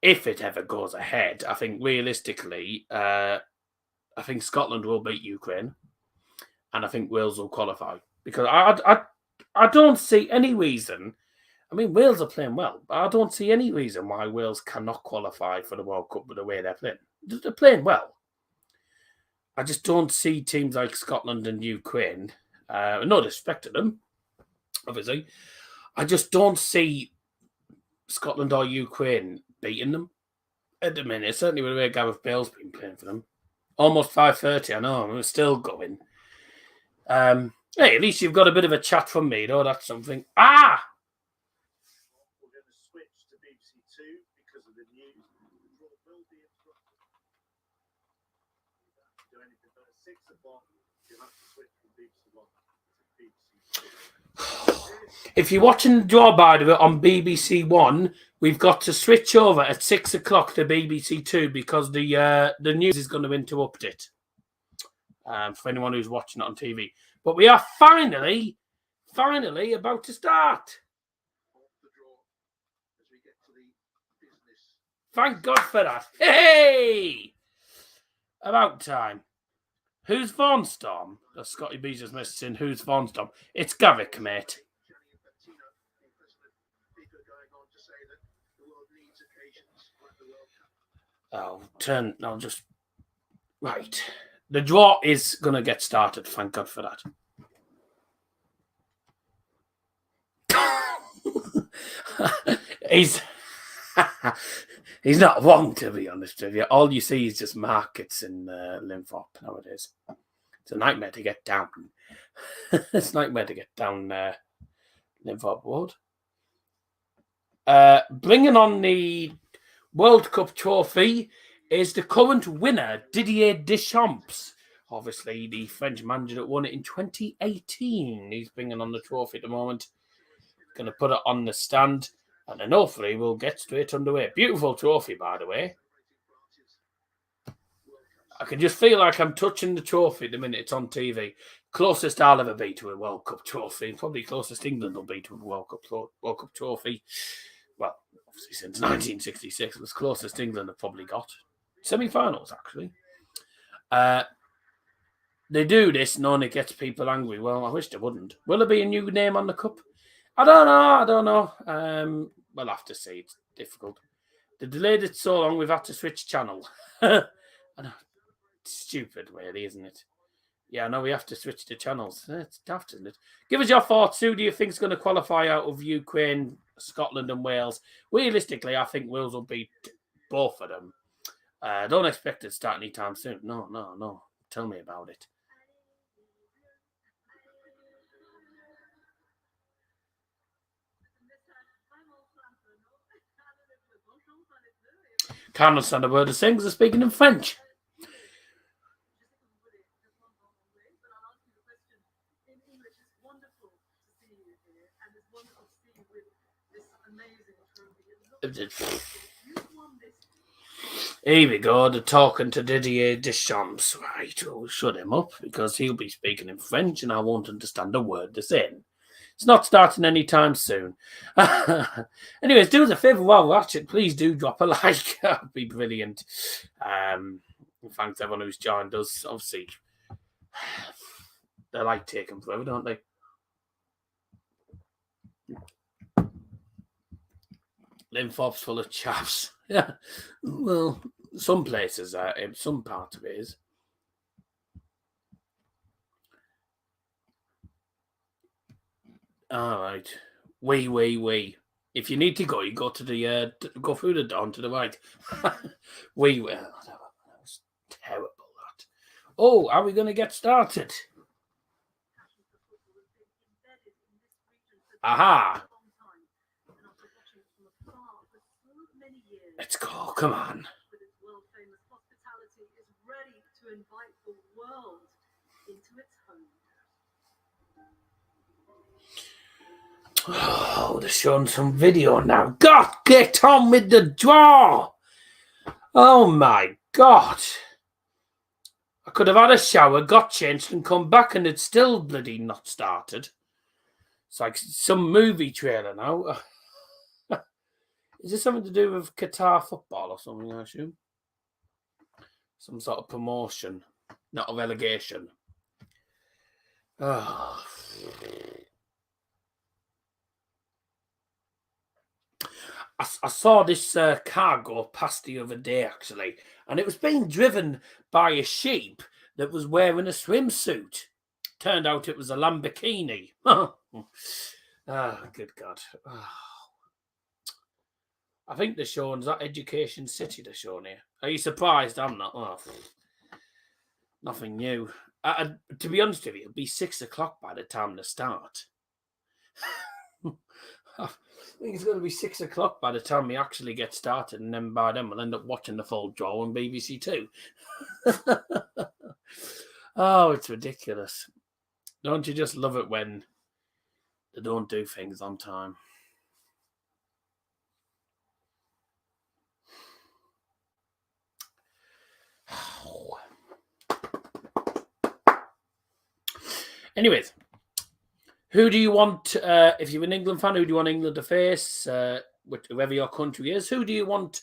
it ever goes ahead, I think realistically, I think Scotland will beat Ukraine, and I think Wales will qualify because I don't see any reason. I mean, Wales are playing well, but I don't see any reason why Wales cannot qualify for the World Cup with the way they're playing. They're playing well. I just don't see teams like Scotland and Ukraine. No disrespect to them, obviously. I just don't see Scotland or Ukraine beating them at the minute. Certainly with the way Gareth Bale's been playing for them. Almost 5:30, I know. We're still going. Hey, at least you've got a bit of a chat from me, though. That's something. Ah! We're going to switch to BBC Two because of the news. Will be interrupted. Do anything but at 6 o'clock, you have to switch from BBC One to BBC Two. If you're watching the draw, by the way, on BBC One, we've got to switch over at 6 o'clock to BBC Two because the news is going to interrupt it. For anyone who's watching it on TV. But we are finally about to start. Thank God for that. Hey! About time. Who's Vaughnstorm? That's Scotty B just messaging. Who's Vaughnstorm? It's Garrick, mate. I'll just... Right. The draw is going to get started. Thank God for that. He's not wrong, to be honest with you. All you see is just markets in Linthorpe nowadays. It's a nightmare to get down. It's a nightmare to get down Linthorpe Road. Bringing on the World Cup trophy is the current winner, Didier Deschamps. Obviously, the French manager that won it in 2018. He's bringing on the trophy at the moment. Going to put it on the stand. And then hopefully we'll get straight underway. Beautiful trophy, by the way. I can just feel like I'm touching the trophy the minute it's on TV. Closest I'll ever be to a World Cup trophy. Probably closest England will be to a World Cup trophy. Well, obviously since 1966 was closest England have probably got. Semi-finals, actually. They do this knowing it gets people angry. Well, I wish they wouldn't. Will there be a new name on the cup? I don't know. We'll have to see. It's difficult. They delayed it so long we've had to switch channel. I know. It's stupid, really, isn't it? Yeah, I know we have to switch the channels. It's daft, isn't it? Give us your thoughts. Who do you think is going to qualify out of Ukraine, Scotland and Wales? Realistically, I think Wales will beat both of them. Don't expect it to start anytime soon. No. Tell me about it. Can't understand a word of saying because they're speaking in French. Here we go, they're talking to Didier Deschamps. Right, we'll shut him up because he'll be speaking in French and I won't understand a word they're saying. It's not starting anytime soon. Anyways, do us a favour while we're at it. Please do drop a like. That'd be brilliant. Thanks everyone who's joined us. Obviously, they like taking forever, don't they? Linthorpe's full of chaps. Yeah. Well, some places are, some part of it is. All right. We. If you need to go, you go to the go through the door to the right. We will. That was terrible. That. Oh, are we going to get started? Aha. Let's go. Come on. Oh, they're showing some video now. God, get on with the draw. Oh, my God. I could have had a shower, got changed, and come back, and it's still bloody not started. It's like some movie trailer now. Is this something to do with Qatar football or something, I assume? Some sort of promotion, not a relegation. Oh. I saw this car go past the other day, actually, and it was being driven by a sheep that was wearing a swimsuit. Turned out it was a Lamborghini. Oh, good God. Oh. I think they're showing, is that Education City they're showing here? Are you surprised? I'm not. Oh, nothing new. To be honest with you, it'll be 6 o'clock by the time they start. I think it's going to be 6 o'clock by the time we actually get started, and then by then we'll end up watching the full draw on BBC Two. Oh, it's ridiculous. Don't you just love it when they don't do things on time? Anyways, who do you want, if you're an England fan, who do you want England to face, whoever your country is? Who do you want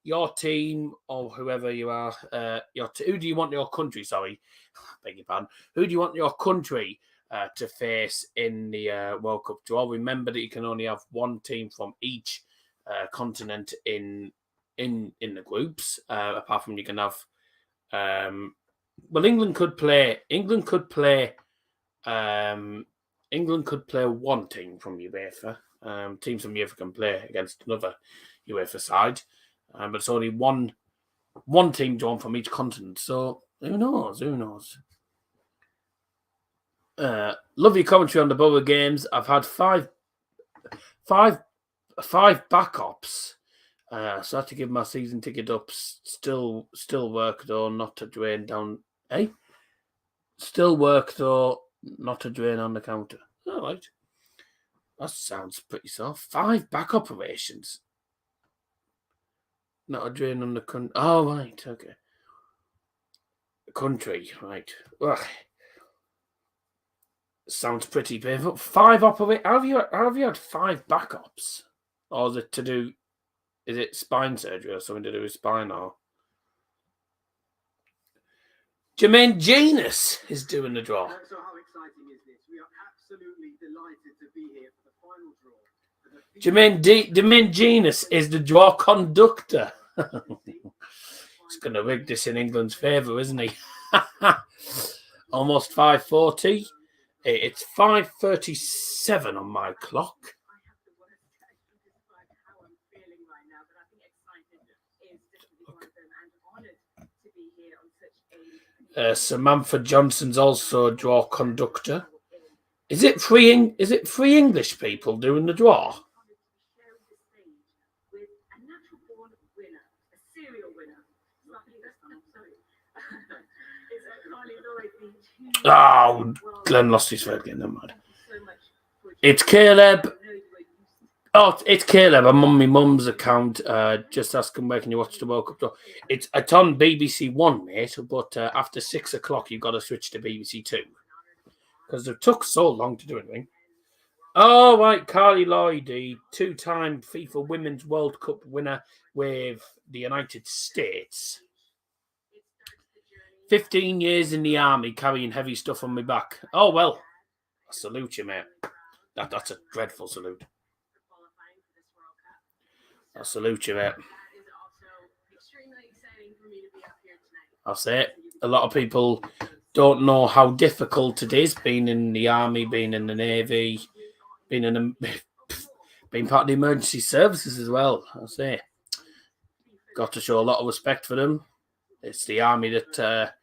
your team, or whoever you are, who do you want your country, beg your pardon, who do you want your country to face in the World Cup draw? Remember that you can only have one team from each continent in the groups, apart from you can have, well, England could play one team from UEFA. Teams from UEFA can play against another UEFA side, but it's only one team drawn from each continent. So who knows? Love your commentary on the Borough games. I've had five backups. So I have to give my season ticket up. Still work though, not to drain down. Still work though, not to drain on the counter. All right. That sounds pretty soft. 5 back operations. Not a drain on the counter. Oh, right. Okay. country, right? Ugh. Sounds pretty painful. 5 operate. Have you had 5 backups, or is it to do? Is it spine surgery or something to do with spine? Or Jermaine Janus is doing the draw. So how exciting is this? We are absolutely delighted to be here for the final draw. Jermaine Janus is the draw conductor. He's going to rig this in England's favour, isn't he? Almost 5:40. It's 5:37 on my clock. Samantha Johnson's also a draw conductor. Is it free English people doing the draw? Oh, Glenn lost his thread again. Never mind. It's Caleb. Oh, it's Caleb. I'm on my mum's account. Just asking where can you watch the World Cup draw. It's on BBC One, mate. But after 6 o'clock, you've got to switch to BBC Two because it took so long to do anything. Oh, right, Carly Lloyd, the 2-time FIFA Women's World Cup winner with the United States. 15 years in the army carrying heavy stuff on my back. Oh, well, I salute you, mate. That's a dreadful salute. I salute you, mate. I'll say it. A lot of people don't know how difficult it is being in the army, being in the navy, being part of the emergency services as well. I'll say. Got to show a lot of respect for them. It's the army that are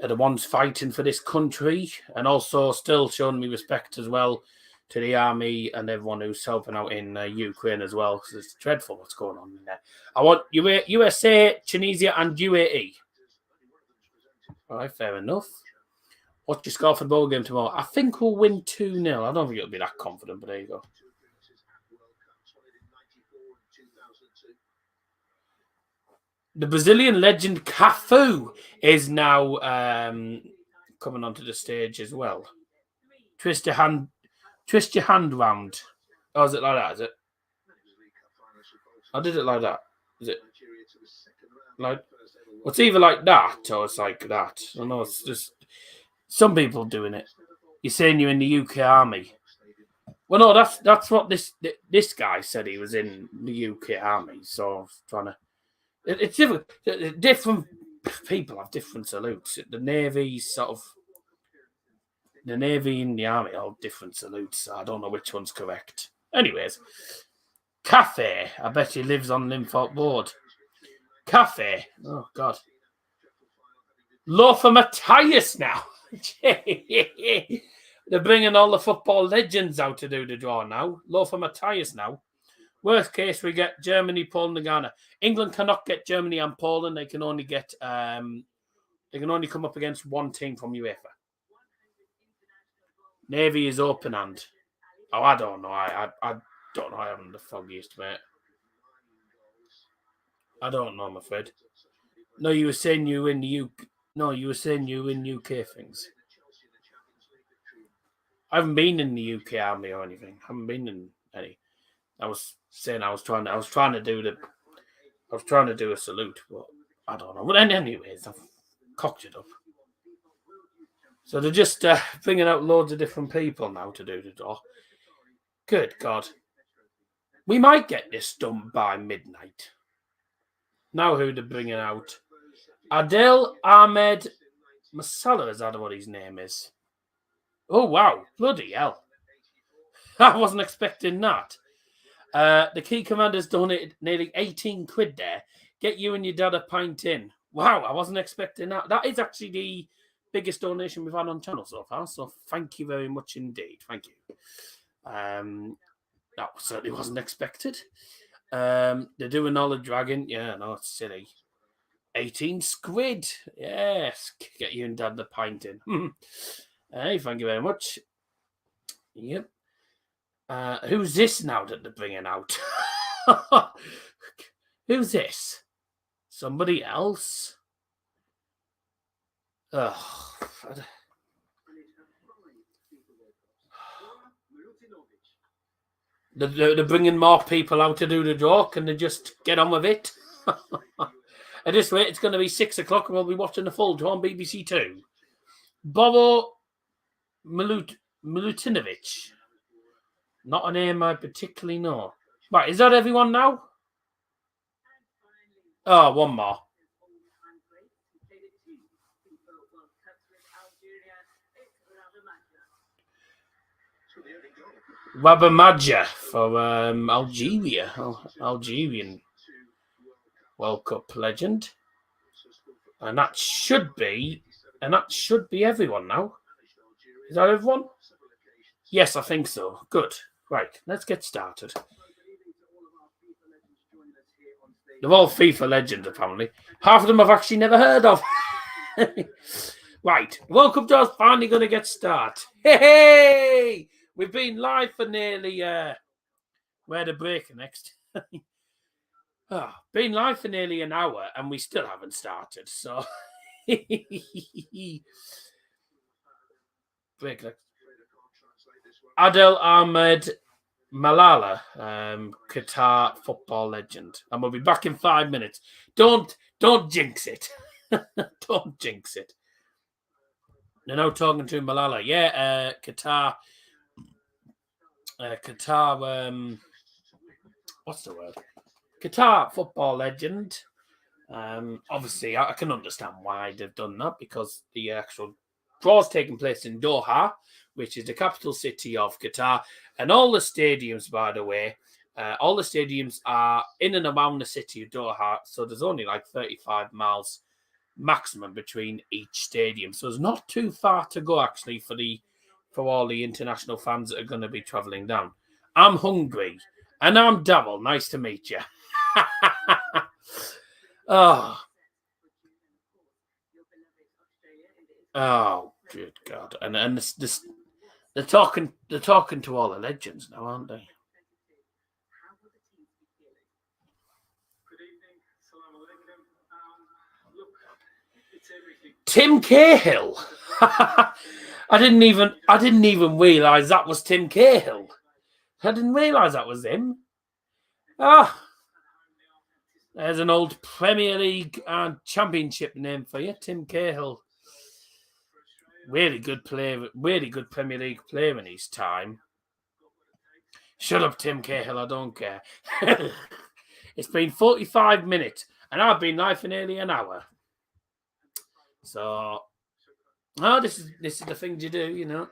the ones fighting for this country, and also still showing me respect as well to the army and everyone who's helping out in Ukraine as well, because it's dreadful what's going on in there. I want USA, Tunisia, and UAE. All right, fair enough. What's your score for the bowl game tomorrow? I think we'll win 2-0. I don't think it'll be that confident, but there you go. The Brazilian legend Cafu is now coming onto the stage as well. Twist your hand round. Oh, is it like that? Is it? I did it like that. Is it? Like, well, it's either like that or it's like that. I don't know. It's just some people doing it. You're saying you're in the UK Army. Well, no, that's what this guy said. He was in the UK Army. So I was trying to. It's different. Different people have different salutes. The Navy and the Army are different salutes. So I don't know which one's correct. Anyways, Cafe. I bet he lives on Linford Road. Cafe. Oh God. Lothar Matthias now. They're bringing all the football legends out to do the draw now. Lothar Matthias now. Worst case, we get Germany, Poland, and Ghana. England cannot get Germany and Poland. They can only get. They can only come up against one team from UEFA. Navy is open hand. Oh, I don't know. I don't know. I haven't the foggiest, mate. I don't know, I'm afraid. No, you were saying you were in the UK. No, you were saying you were in UK things. I haven't been in the UK Army or anything. I haven't been in any. I was saying I was trying to do a salute, but I don't know. But anyways, I've cocked it up. So they're just bringing out loads of different people now to do the draw. Good God. We might get this done by midnight. Now who they're bringing out? Adel Ahmed Masala, is that what his name is? Oh, wow. Bloody hell. I wasn't expecting that. The key commander's donated nearly 18 quid there. Get you and your dad a pint in. Wow, I wasn't expecting that. That is actually the biggest donation we've had on channel so far. So thank you very much indeed. Thank you. That certainly wasn't expected. They're doing all the dragon. Yeah, no, it's silly. 18 squid. Yes. Get you and dad the pint in. Hey, thank you very much. Yep. Who's this now that they're bringing out? Who's this? Somebody else? Ugh. They're bringing more people out to do the draw. Can they just get on with it? At this rate, it's going to be 6 o'clock and we'll be watching the full draw on BBC Two. Bobo Milutinovic. Not a name I particularly know. Right, is that everyone now? Oh, one more. Wabamaja for Algeria. Algerian World Cup legend. And that should be everyone now. Is that everyone? Yes, I think so. Good. Right, let's get started. They're all FIFA legends, apparently. Half of them I've actually never heard of. Right, welcome to us finally going to get started. Hey! We've been live for nearly... where the break next? Been live for nearly an hour and we still haven't started, so... break next. Adel Ahmed Malala, Qatar football legend. And we'll be back in 5 minutes. Don't jinx it. Don't jinx it. They're now talking to Malala. Yeah, Qatar, what's the word? Qatar football legend. Obviously, I can understand why they've done that because the actual draw's taking place in Doha, which is the capital city of Qatar. And all the stadiums, by the way, all the stadiums are in and around the city of Doha. So there's only like 35 miles maximum between each stadium. So it's not too far to go, actually, for all the international fans that are going to be travelling down. I'm hungry. And I'm Darryl. Nice to meet you. Oh, good God! And this, they're talking to all the legends now, aren't they? Tim Cahill. I didn't even realise that was Tim Cahill. I didn't realise that was him. There's an old Premier League and Championship name for you, Tim Cahill. Really good player, really good Premier League player in his time. Shut up, Tim Cahill, I don't care. It's been 45 minutes, and I've been live for nearly an hour. So, this is the thing to do, you know.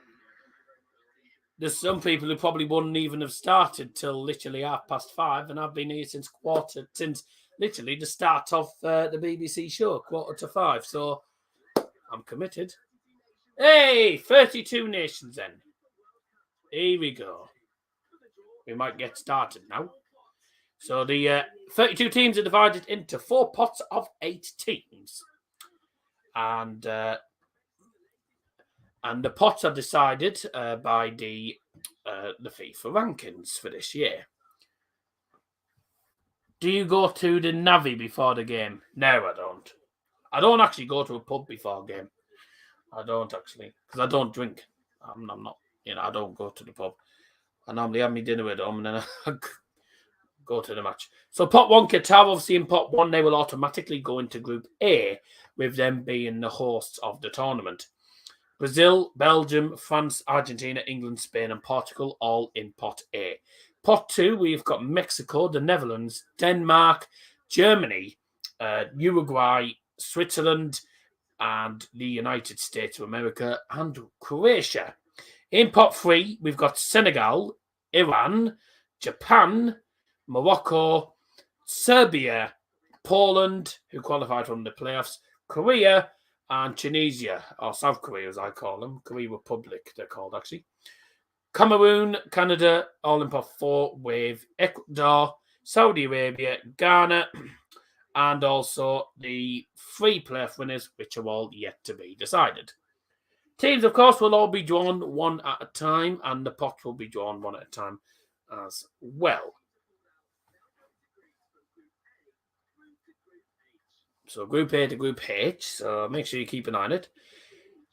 There's some people who probably wouldn't even have started till literally 5:30, and I've been here since literally the start of the BBC show, 4:45. So I'm committed. Hey, 32 nations then. Here we go. We might get started now. So the 32 teams are divided into 4 pots of 8 teams. And the pots are decided by the FIFA rankings for this year. Do you go to the Navi before the game? No, I don't. I don't actually go to a pub before a game. I don't actually, because I don't drink. I'm not, I don't go to the pub. I normally have my dinner at home and then I go to the match. So pot 1, Qatar, obviously in pot 1, they will automatically go into Group A, with them being the hosts of the tournament. Brazil, Belgium, France, Argentina, England, Spain, and Portugal, all in pot A. Pot 2, we've got Mexico, the Netherlands, Denmark, Germany, Uruguay, Switzerland, and the United States of America, and Croatia. In pot 3, we've got Senegal, Iran, Japan, Morocco, Serbia, Poland, who qualified from the playoffs, Korea, and Tunisia, or South Korea as I call them, Korea Republic they're called actually. Cameroon, Canada, all in pot 4 with Ecuador, Saudi Arabia, Ghana, and also the 3 playoff winners, which are all yet to be decided. Teams, of course, will all be drawn one at a time, and the pot will be drawn one at a time as well. So Group A to Group H. So make sure you keep an eye on it.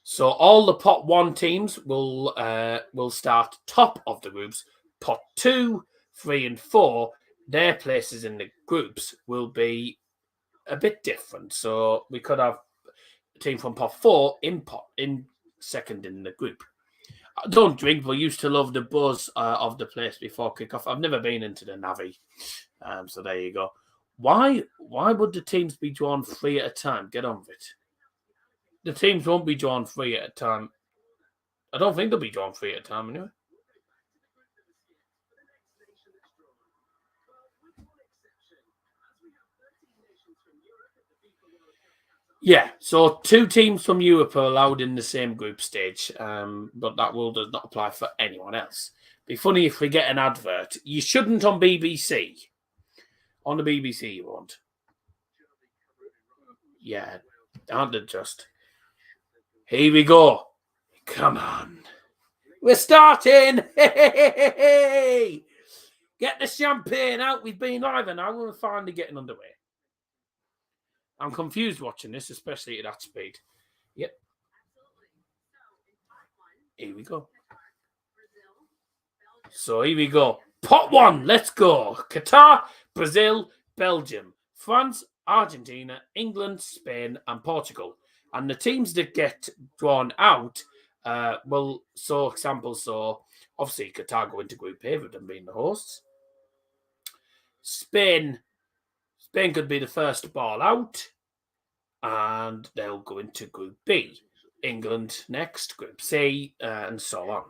So all the Pot 1 teams will start top of the groups. Pot 2, 3, and 4, their places in the groups will be a bit different. So we could have a team from Pot 4 in second in the group. I don't drink, but used to love the buzz of the place before kickoff. I've never been into the Navi, so there you go. Why would the teams be drawn 3 at a time? Get on with it. The teams won't be drawn 3 at a time. I don't think they'll be drawn 3 at a time anyway. Yeah, so 2 teams from Europe are allowed in the same group stage, but that rule does not apply for anyone else. Be funny if we get an advert. You shouldn't on BBC. On the BBC, you won't. Yeah, aren't they just? Here we go. Come on. We're starting. Hey! Get the champagne out. We've been live an hour and we're finally getting underway. I'm confused watching this, especially at that speed. Yep. Here we go. So here we go. Pot 1, let's go. Qatar, Brazil, Belgium, France, Argentina, England, Spain, and Portugal. And the teams that get drawn out obviously Qatar go into Group A with them being the hosts. Spain could be the first ball out, and they'll go into Group B. England next, Group C, and so on.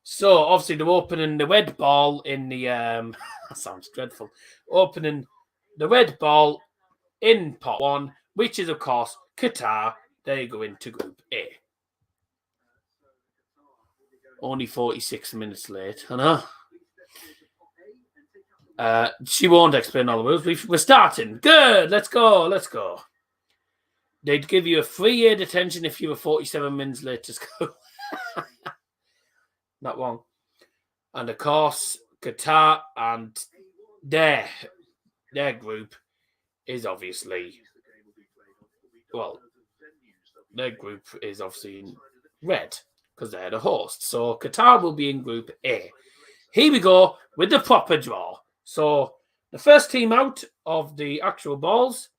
So obviously they're opening the red ball in the that sounds dreadful. Opening the red ball in Pot 1, which is of course Qatar. They go into Group A. Only 46 minutes late, I know. She won't explain all the rules. We're starting. Good. Let's go. They'd give you a 3-year detention if you were 47 minutes late to school. Not wrong. And of course, Qatar and their group is obviously, their group is obviously in red because they're the host. So Qatar will be in Group A. Here we go with the proper draw. So the first team out of the actual balls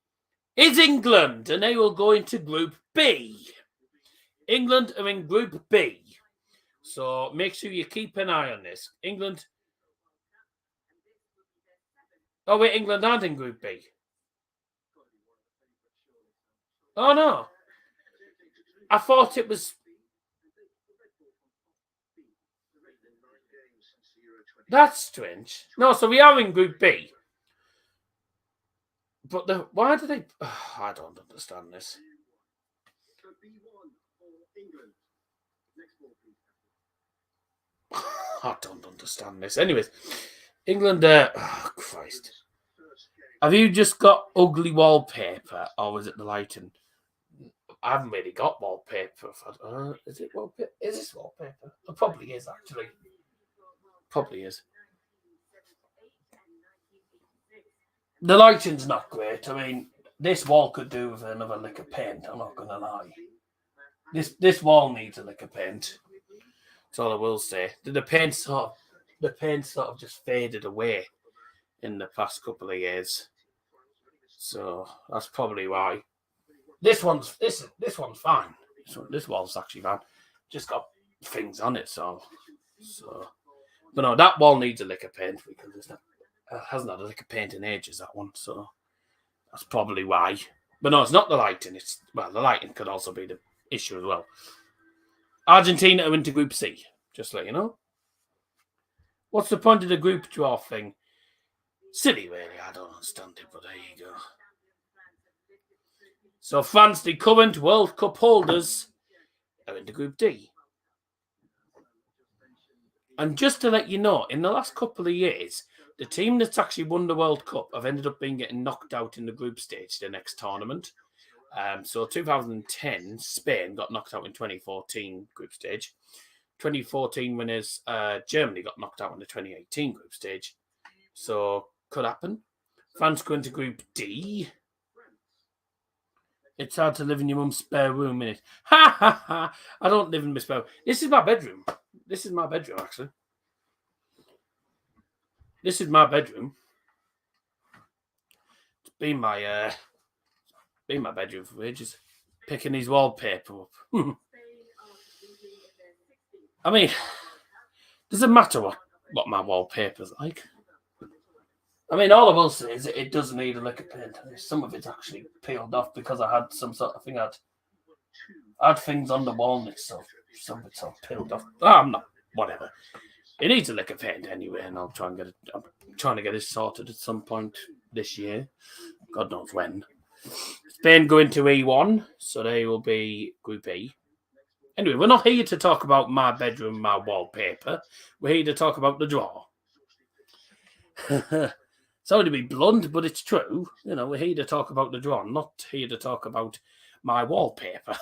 is England, and they will go into Group B. England are in Group B. So make sure you keep an eye on this. England. Oh, wait, England aren't in Group B. Oh, no. I thought it was. That's strange. No, so we are in Group B. But why do they... Oh, I don't understand this. I don't understand this. Anyways, England... oh, Christ. Have you just got ugly wallpaper, or was it the lighting? I haven't really got wallpaper. Is it wallpaper? Is this wallpaper? It probably is, actually. Probably is. The lighting's not great. I mean, this wall could do with another lick of paint. I'm not going to lie. This wall needs a lick of paint. That's all I will say. The paint sort of just faded away in the past couple of years. So that's probably why. This one's fine. This wall's actually fine. Just got things on it, so. But no, that wall needs a lick of paint because it hasn't had a lick of paint in ages, that one. So that's probably why. But no, it's not the lighting. The lighting could also be the issue as well. Argentina are into Group C, just to let you know. What's the point of the group draw thing? Silly, really. I don't understand it, but there you go. So France, the current World Cup holders, are into Group D. And just to let you know, in the last couple of years, the team that's actually won the World Cup have ended up getting knocked out in the group stage, the next tournament. So 2010, Spain got knocked out in 2014 group stage. 2014 winners, Germany got knocked out in the 2018 group stage. So could happen. France go into Group D. It's hard to live in your mum's spare room, innit? Ha ha ha! I don't live in my spare room. This is my bedroom. This is my bedroom, actually. This is my bedroom. It's been my bedroom for ages. Picking his wallpaper up. I mean, does it matter what my wallpaper's like? I mean, all I will say is it does need a lick of paint. Some of it's actually peeled off because I had some sort of thing. I had things on the wall and so some of it's all peeled off. I'm not. Whatever. It needs a lick of paint anyway, and I'll try and get it. I'm trying to get it sorted at some point this year. God knows when. Spain go into E1, so they will be Group E. Anyway, we're not here to talk about my bedroom, my wallpaper. We're here to talk about the draw. Sorry to be blunt, but it's true. You know, we're here to talk about the draw, not here to talk about my wallpaper.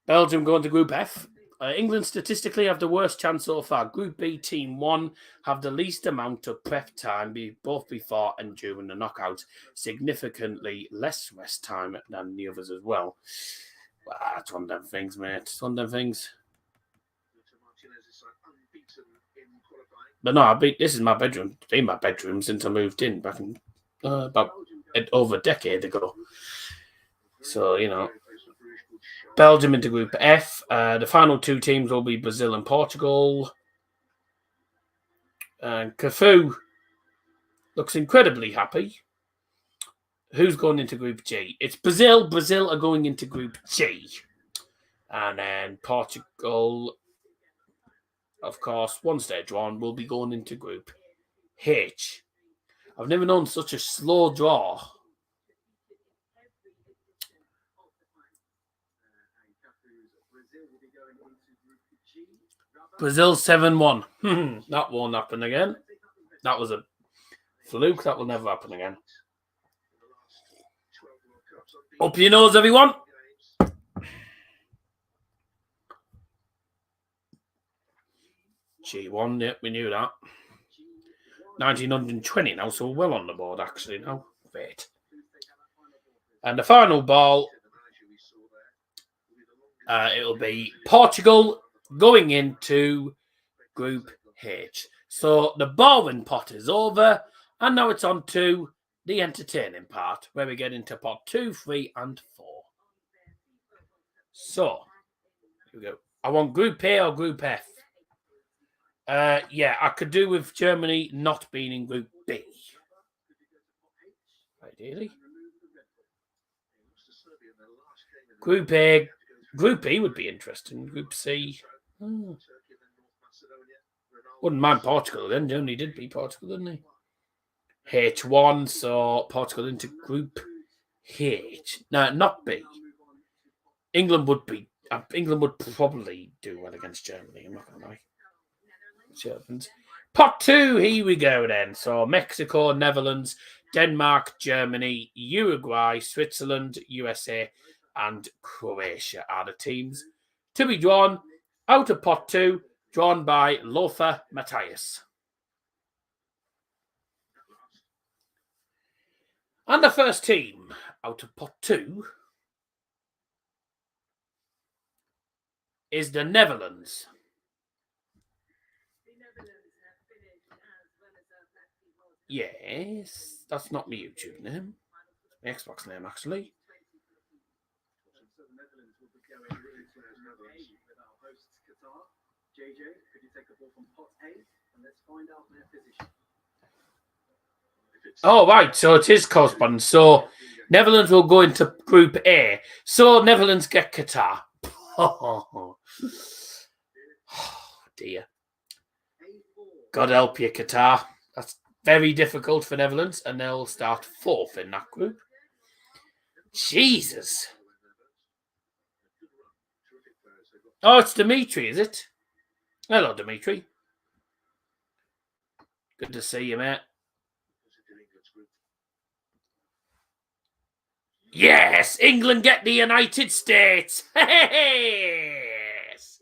Belgium going to Group F. England statistically have the worst chance so far. Group B, Team 1 have the least amount of prep time, both before and during the knockouts. Significantly less rest time than the others as well. It's one of them things, mate. It's one of them things. But no, this is my bedroom. It's been my bedroom since I moved in back in about over a decade ago. So, you know, Belgium into Group F. The final two teams will be Brazil and Portugal. And Cafu looks incredibly happy. Who's going into Group G? It's Brazil. Brazil are going into Group G. And then Portugal, of course, one stage one, will be going into Group H. I've never known such a slow draw. Brazil 7-1. That won't happen again. That was a fluke. That will never happen again. Up your nose, everyone. G1, yep, we knew that. 1920 now, so we're well on the board, actually, now. Wait. And the final ball, it'll be Portugal going into Group H. So the boring pot is over, and now it's on to the entertaining part, where we get into pot 2, 3, and 4. So, here we go. I want Group A or Group F. Yeah, I could do with Germany not being in Group B. Ideally. Group A, Group B would be interesting. Group C. Wouldn't mind Portugal then. Germany did beat Portugal, didn't they? H1, so Portugal into Group H. No, not B. England would probably do well against Germany. I'm not going to lie. See what happens. Pot 2, here we go then. So Mexico, Netherlands, Denmark, Germany, Uruguay, Switzerland, USA, and Croatia are the teams to be drawn out of pot 2, drawn by Lothar Matthias. And the first team out of pot 2 is the Netherlands. Yes, that's not my YouTube name. My Xbox name, actually. Oh, right. So it is correspondence. So Netherlands will go into Group A. So Netherlands get Qatar. Oh, dear. God help you, Qatar. That's very difficult for Netherlands, and they'll start 4th in that group. Jesus. Oh, it's Dimitri, is it? Hello, Dimitri. Good to see you, mate. Yes, England get the United States. Yes.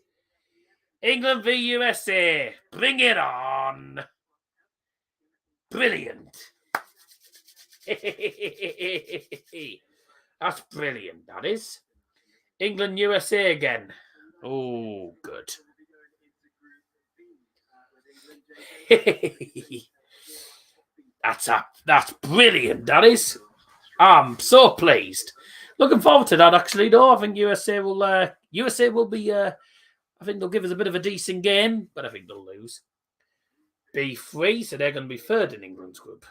England v USA. Bring it on. Brilliant. That's brilliant, that is. England, USA again. Oh, good. That's brilliant, that is. I'm so pleased. Looking forward to that, actually, though. I think USA will be, I think they'll give us a bit of a decent game, but I think they'll lose. B3, so they're going to be third in England's group.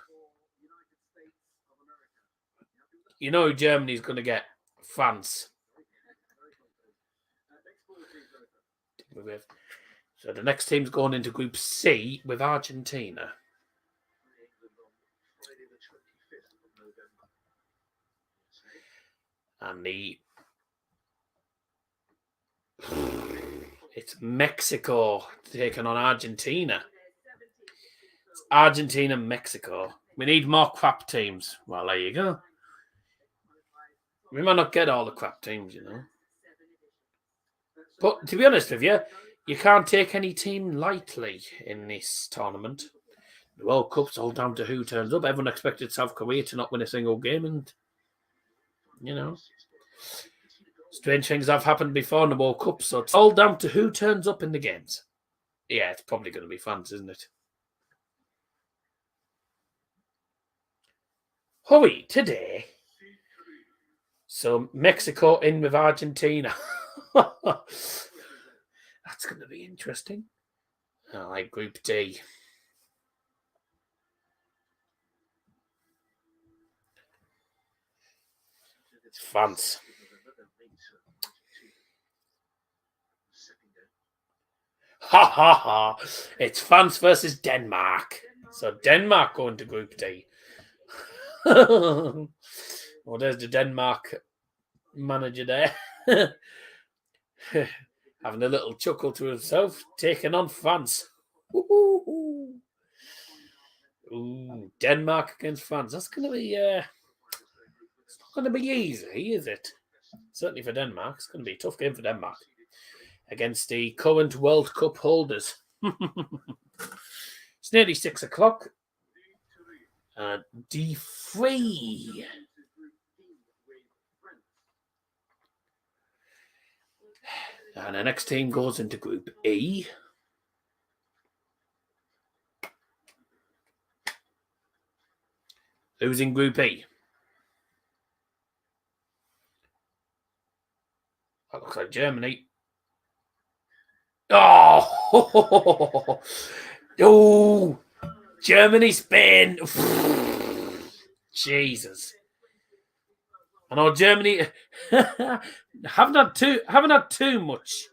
You know who Germany's going to get? France. So the next team's going into Group C with Argentina. And it's Mexico taking on Argentina. It's Argentina, Mexico. We need more crap teams. Well, there you go. We might not get all the crap teams, you know. But to be honest with you, you can't take any team lightly in this tournament. The World Cup's all down to who turns up. Everyone expected South Korea to not win a single game, and, you know, strange things have happened before in the World Cup, so it's all down to who turns up in the games. Yeah, it's probably going to be France, isn't it? Hurry, today. So, Mexico in with Argentina. That's going to be interesting. I like Group D. It's France. Ha ha ha. It's France versus Denmark. So Denmark going to Group D. Well, there's the Denmark manager there. Having a little chuckle to himself, taking on France. Ooh, Denmark against France. That's going to be... it's not going to be easy, is it? Certainly for Denmark. It's going to be a tough game for Denmark against the current World Cup holders. It's nearly 6 o'clock. D3. And the next team goes into Group E. Who's in Group E? That looks like Germany. Oh! Oh! Germany, Spain. Jesus. I know Germany haven't had too much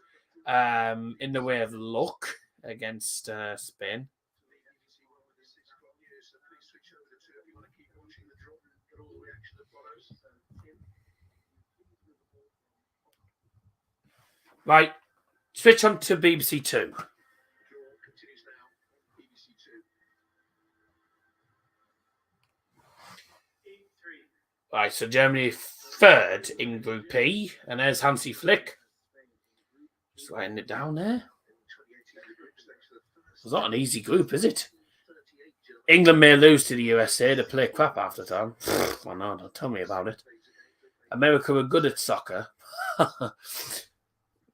in the way of luck against Spain. Right, switch on to BBC Two. Right, so Germany third in Group E, and there's Hansi Flick. Just writing it down there. It's not an easy group, is it? England may lose to the USA. They play crap half the time. Well, no, don't tell me about it. America are good at soccer.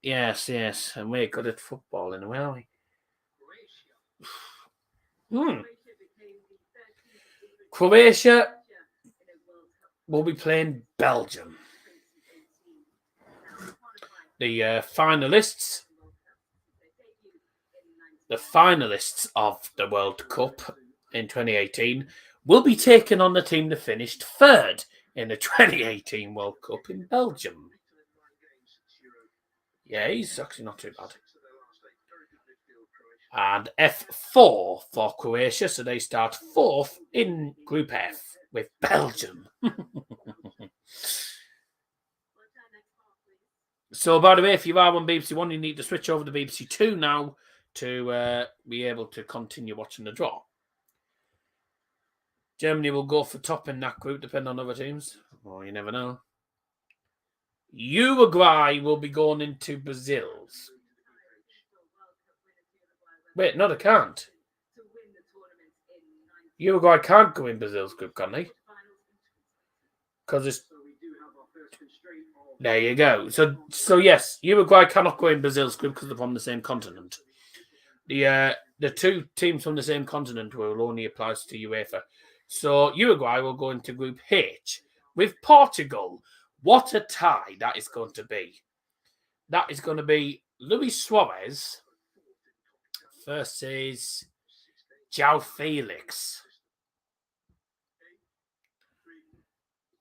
Yes, and we're good at football in a way, aren't we? Croatia will be playing Belgium. The finalists of the World Cup in 2018 will be taking on the team that finished third in the 2018 World Cup in Belgium. Yeah, he's actually not too bad. And F4 for Croatia, so they start fourth in Group F with Belgium. So, by the way, if you are on BBC One, you need to switch over to BBC Two now to be able to continue watching the draw. Germany will go for top in that group, depending on other teams. Well, you never know. Uruguay will be going into Brazil's. Wait, no, they can't. Uruguay can't go in Brazil's group, can they? because it's. There you go. So yes, Uruguay cannot go in Brazil's group because they're from the same continent. The two teams from the same continent will only apply to UEFA. So Uruguay will go into Group H with Portugal. What a tie that is going to be. That is going to be Luis Suarez versus João Felix.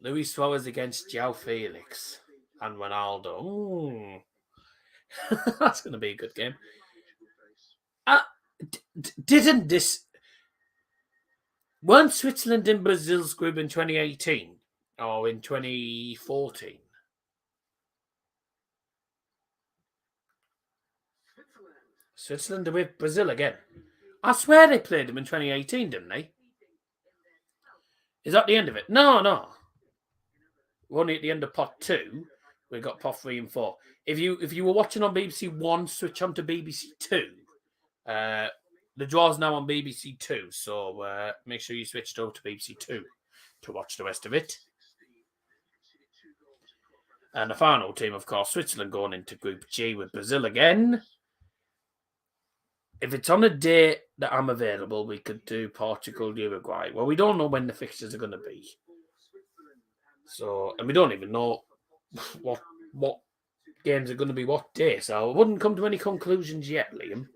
Luis Suarez against João Felix and Ronaldo. Ooh. That's going to be a good game. Didn't this... Weren't Switzerland in Brazil's group in 2018 or in 2014? Switzerland are with Brazil again. I swear they played them in 2018, didn't they? Is that the end of it? No. We're only at the end of pot 2. We got pot 3 and 4. If you were watching on BBC 1, switch on to BBC 2. The draw's now on BBC 2, so make sure you switch over to BBC 2 to watch the rest of it. And the final team, of course, Switzerland going into Group G with Brazil again. If it's on a day that I'm available, we could do Portugal, Uruguay. Well, we don't know when the fixtures are going to be. So, and we don't even know what games are going to be what day. So I wouldn't come to any conclusions yet, Liam.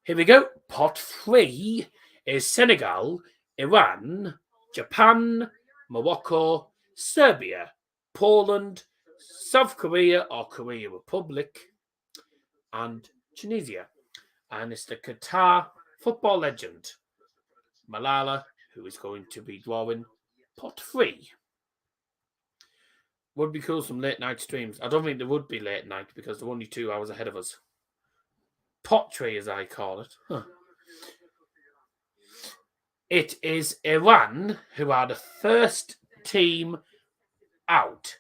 Here we go. Pot 3 is Senegal, Iran, Japan, Morocco, Serbia, Poland, South Korea or Korea Republic, and Tunisia. And it's the Qatar football legend, Malala, who is going to be drawing pot 3. Would be cool some late night streams. I don't think there would be late night because they're only 2 hours ahead of us. Pot 3, as I call it. Huh. It is Iran who are the first team out.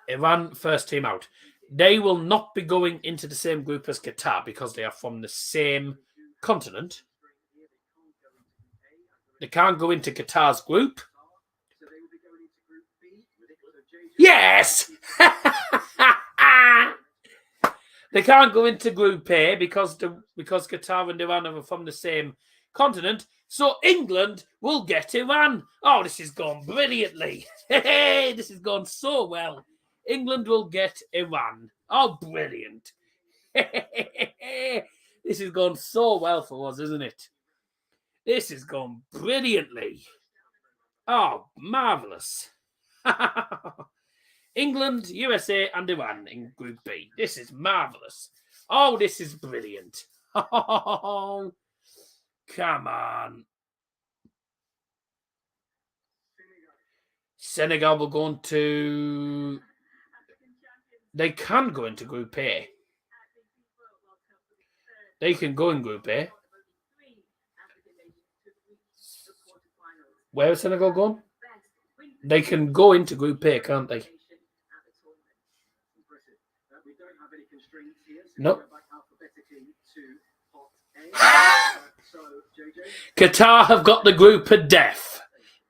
Iran, first team out. They will not be going into the same group as Qatar because they are from the same continent. They can't go into Qatar's group. Yes! They can't go into Group A because Qatar and Iran are from the same continent. So England will get Iran. Oh, this has gone brilliantly. Hey, this has gone so well. England will get Iran. Oh, brilliant. This has gone so well for us, isn't it? This has gone brilliantly. Oh, marvellous. England, USA and Iran in Group B. This is marvellous. Oh, this is brilliant. Oh, come on. Senegal will go into... They can go into Group A. They can go in Group A. Where is Senegal going? They can go into Group A, can't they? No. Qatar have got the group of death.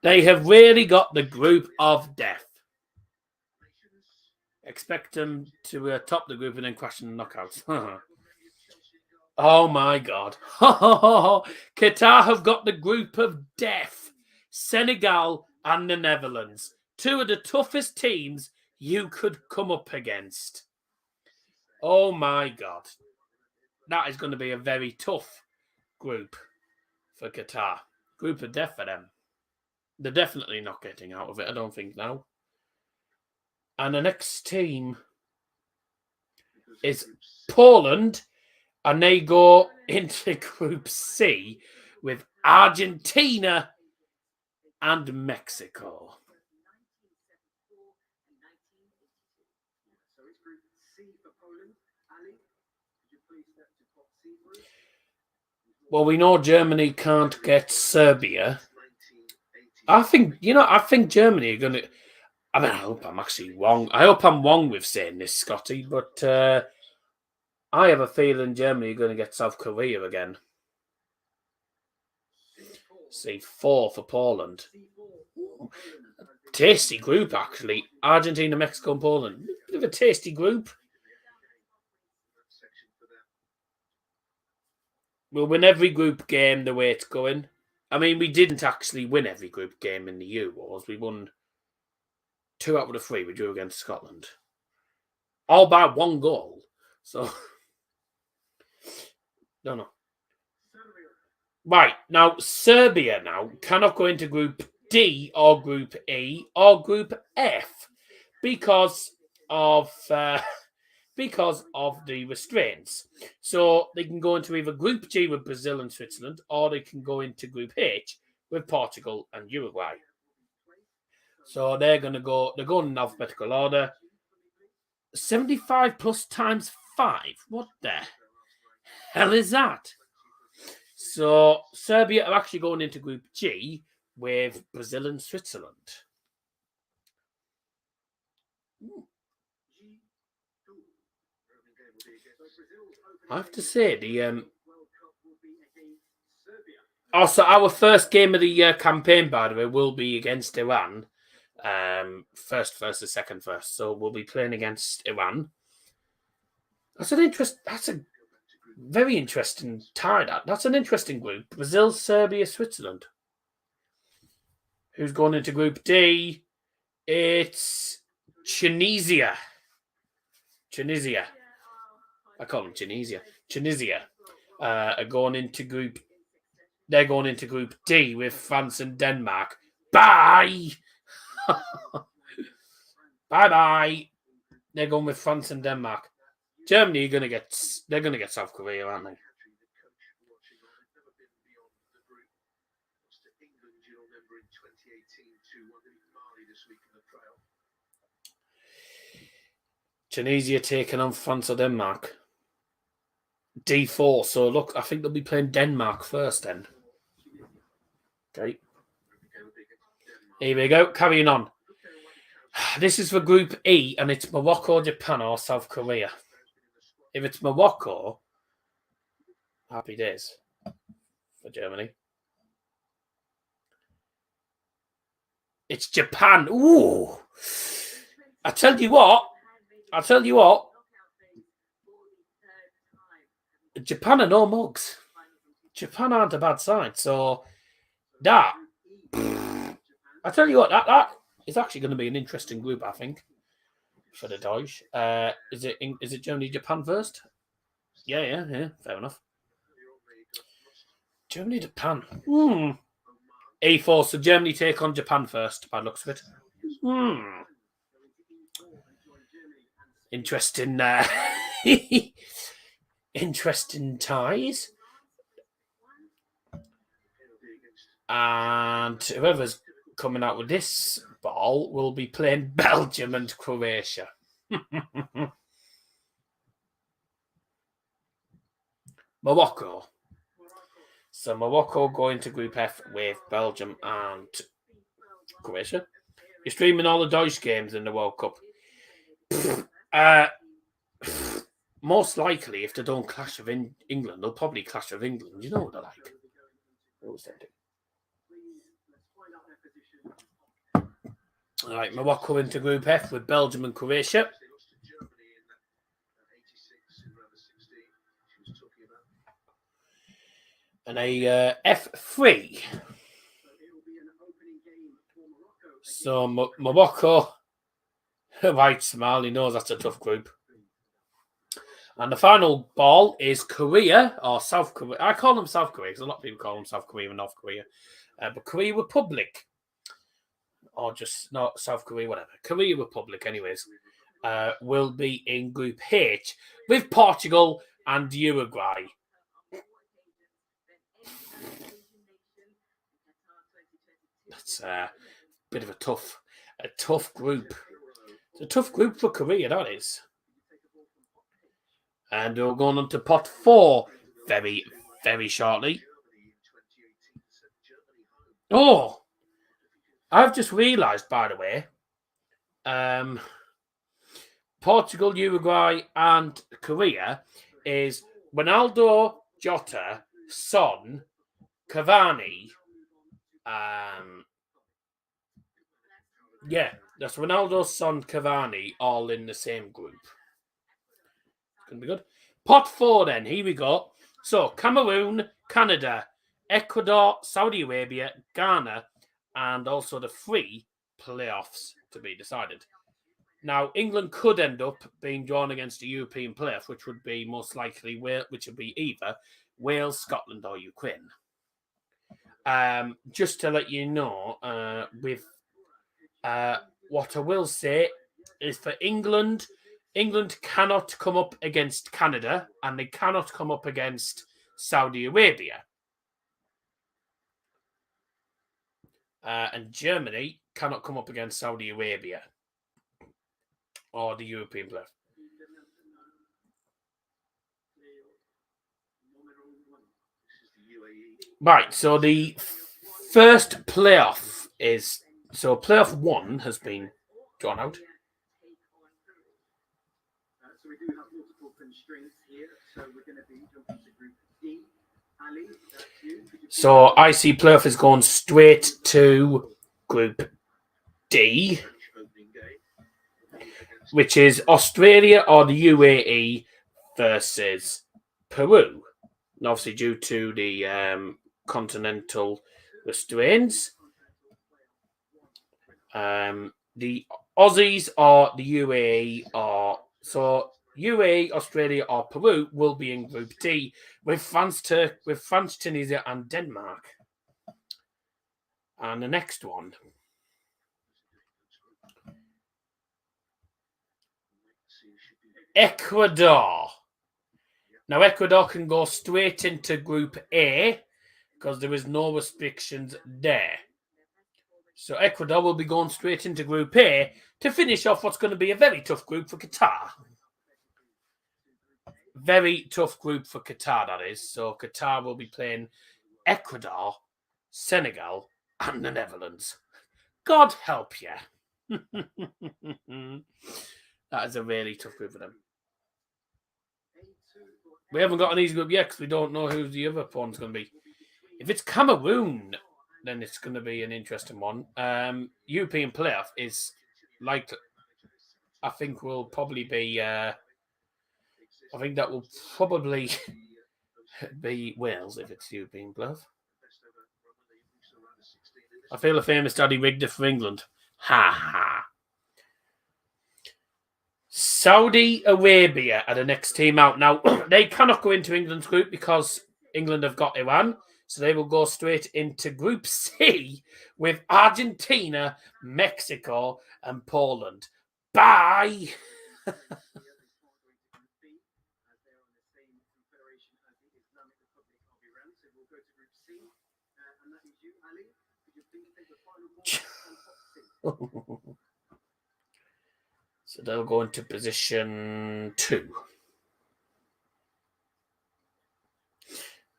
They have really got the group of death. Expect them to top the group and then crash in the knockouts. Oh my God. Qatar have got the group of death. Senegal and the Netherlands. 2 of the toughest teams you could come up against. Oh my God. That is going to be a very tough group for Qatar. Group of death for them. They're definitely not getting out of it, I don't think, now. And the next team is Poland, and they go into Group C with Argentina and Mexico. Well, we know Germany can't get Serbia. I think Germany are going to... I mean, I hope I'm actually wrong. I hope I'm wrong with saying this, Scotty, but I have a feeling Germany are going to get South Korea again. C4 for Poland. Tasty group, actually. Argentina, Mexico, and Poland. Bit of a tasty group. We'll win every group game the way it's going. I mean, we didn't actually win every group game in the Euros. We won 2 out of the 3. We drew against Scotland. All by 1 goal. So, no. Right, now, Serbia cannot go into Group D or Group E or Group F because of the restraints. So they can go into either Group G with Brazil and Switzerland, or they can go into Group H with Portugal and Uruguay. So they're going in alphabetical order. 75 plus times 5. What the hell is that? So Serbia are actually going into Group G with Brazil and Switzerland. I have to say, also our first game of the campaign, by the way, will be against Iran. First versus second first. So we'll be playing against Iran. That's a very interesting tie. That's an interesting group. Brazil, Serbia, Switzerland. Who's going into Group D? It's Tunisia. I call them Tunisia. Tunisia are going into Group. They're going into Group D with France and Denmark. Bye. Bye. They're going with France and Denmark. Germany are gonna get South Korea, aren't they? Tunisia taking on France or Denmark. D4. So look, I think they'll be playing Denmark first then. Okay. Here we go. Carrying on. This is for Group E, and it's Morocco, Japan, or South Korea. If it's Morocco, happy days for Germany. It's Japan. Ooh. I tell you what. Japan are no mugs. Japan aren't a bad side. So that, I tell you what, that is actually going to be an interesting group, I think, for the Deutsch. Is it Germany, Japan first? Yeah. Fair enough. Germany, Japan. A4. So Germany take on Japan first, by the looks of it. Interesting. Interesting ties. And whoever's coming out with this ball will be playing Belgium and Croatia. Morocco. So Morocco going to Group F with Belgium and Croatia. You're streaming all the Deutsch games in the World Cup. Most likely, if they don't clash with England, they'll probably clash with England. You know what they're like. All right, Morocco into Group F with Belgium and Croatia. And a F3. So Morocco, right, Somali knows that's a tough group. And the final ball is Korea or South Korea. I call them South Korea because a lot of people call them South Korea and North Korea. But Korea Republic, or just not South Korea, whatever. Korea Republic, anyways, will be in Group H with Portugal and Uruguay. That's a bit of a tough group. It's a tough group for Korea, that is. And we're going on to pot 4 very, very shortly. Oh, I've just realised, by the way, Portugal, Uruguay, and Korea is Ronaldo, Jota, Son, Cavani, Yeah, that's Ronaldo, Son, Cavani, all in the same group. It's going to be good. Pot 4 then, here we go. So, Cameroon, Canada, Ecuador, Saudi Arabia, Ghana, and also the 3 playoffs to be decided. Now, England could end up being drawn against a European playoff, which would be most likely, which would be either Wales, Scotland, or Ukraine. Just to let you know, what I will say is for England, England cannot come up against Canada and they cannot come up against Saudi Arabia. And Germany cannot come up against Saudi Arabia or the European playoff. Right, so the first playoff is... So playoff 1 has been drawn out. So we do have multiple constraints here. So we're going to be jumping to Group D. Ali, that's you. So I see playoff is going straight to Group D, which is Australia or the UAE versus Peru. And obviously due to the continental restraints. The Aussies or the UAE or... So UAE, Australia or Peru will be in Group D with France, Tunisia and Denmark. And the next one... Ecuador. Now, Ecuador can go straight into Group A because there is no restrictions there. So Ecuador will be going straight into Group A to finish off what's going to be a very tough group for Qatar. Very tough group for Qatar, that is. So Qatar will be playing Ecuador, Senegal, and the Netherlands. God help you. That is a really tough group for them. We haven't got an easy group yet because we don't know who the other opponent's going to be. If it's Cameroon, then it's going to be an interesting one. European playoff is like, I think will probably be, I think that will probably be Wales if it's European playoff. I feel a famous daddy rigged it for England. Ha ha. Saudi Arabia are the next team out. Now, they cannot go into England's group because England have got Iran. So they will go straight into Group C with Argentina, Mexico, and Poland. Bye! So they'll go into position 2.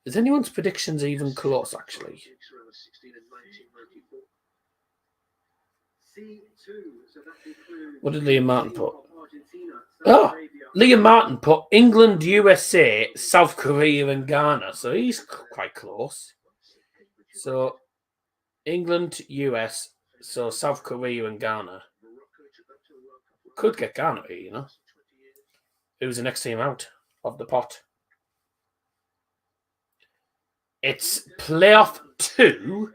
Is anyone's predictions even close, actually? What did Liam Martin put? Oh, Liam Martin put England, USA, South Korea, and Ghana. So he's quite close. So England, US, so South Korea, and Ghana. Could get Ghana here, you know. Who's the next team out of the pot? It's playoff 2,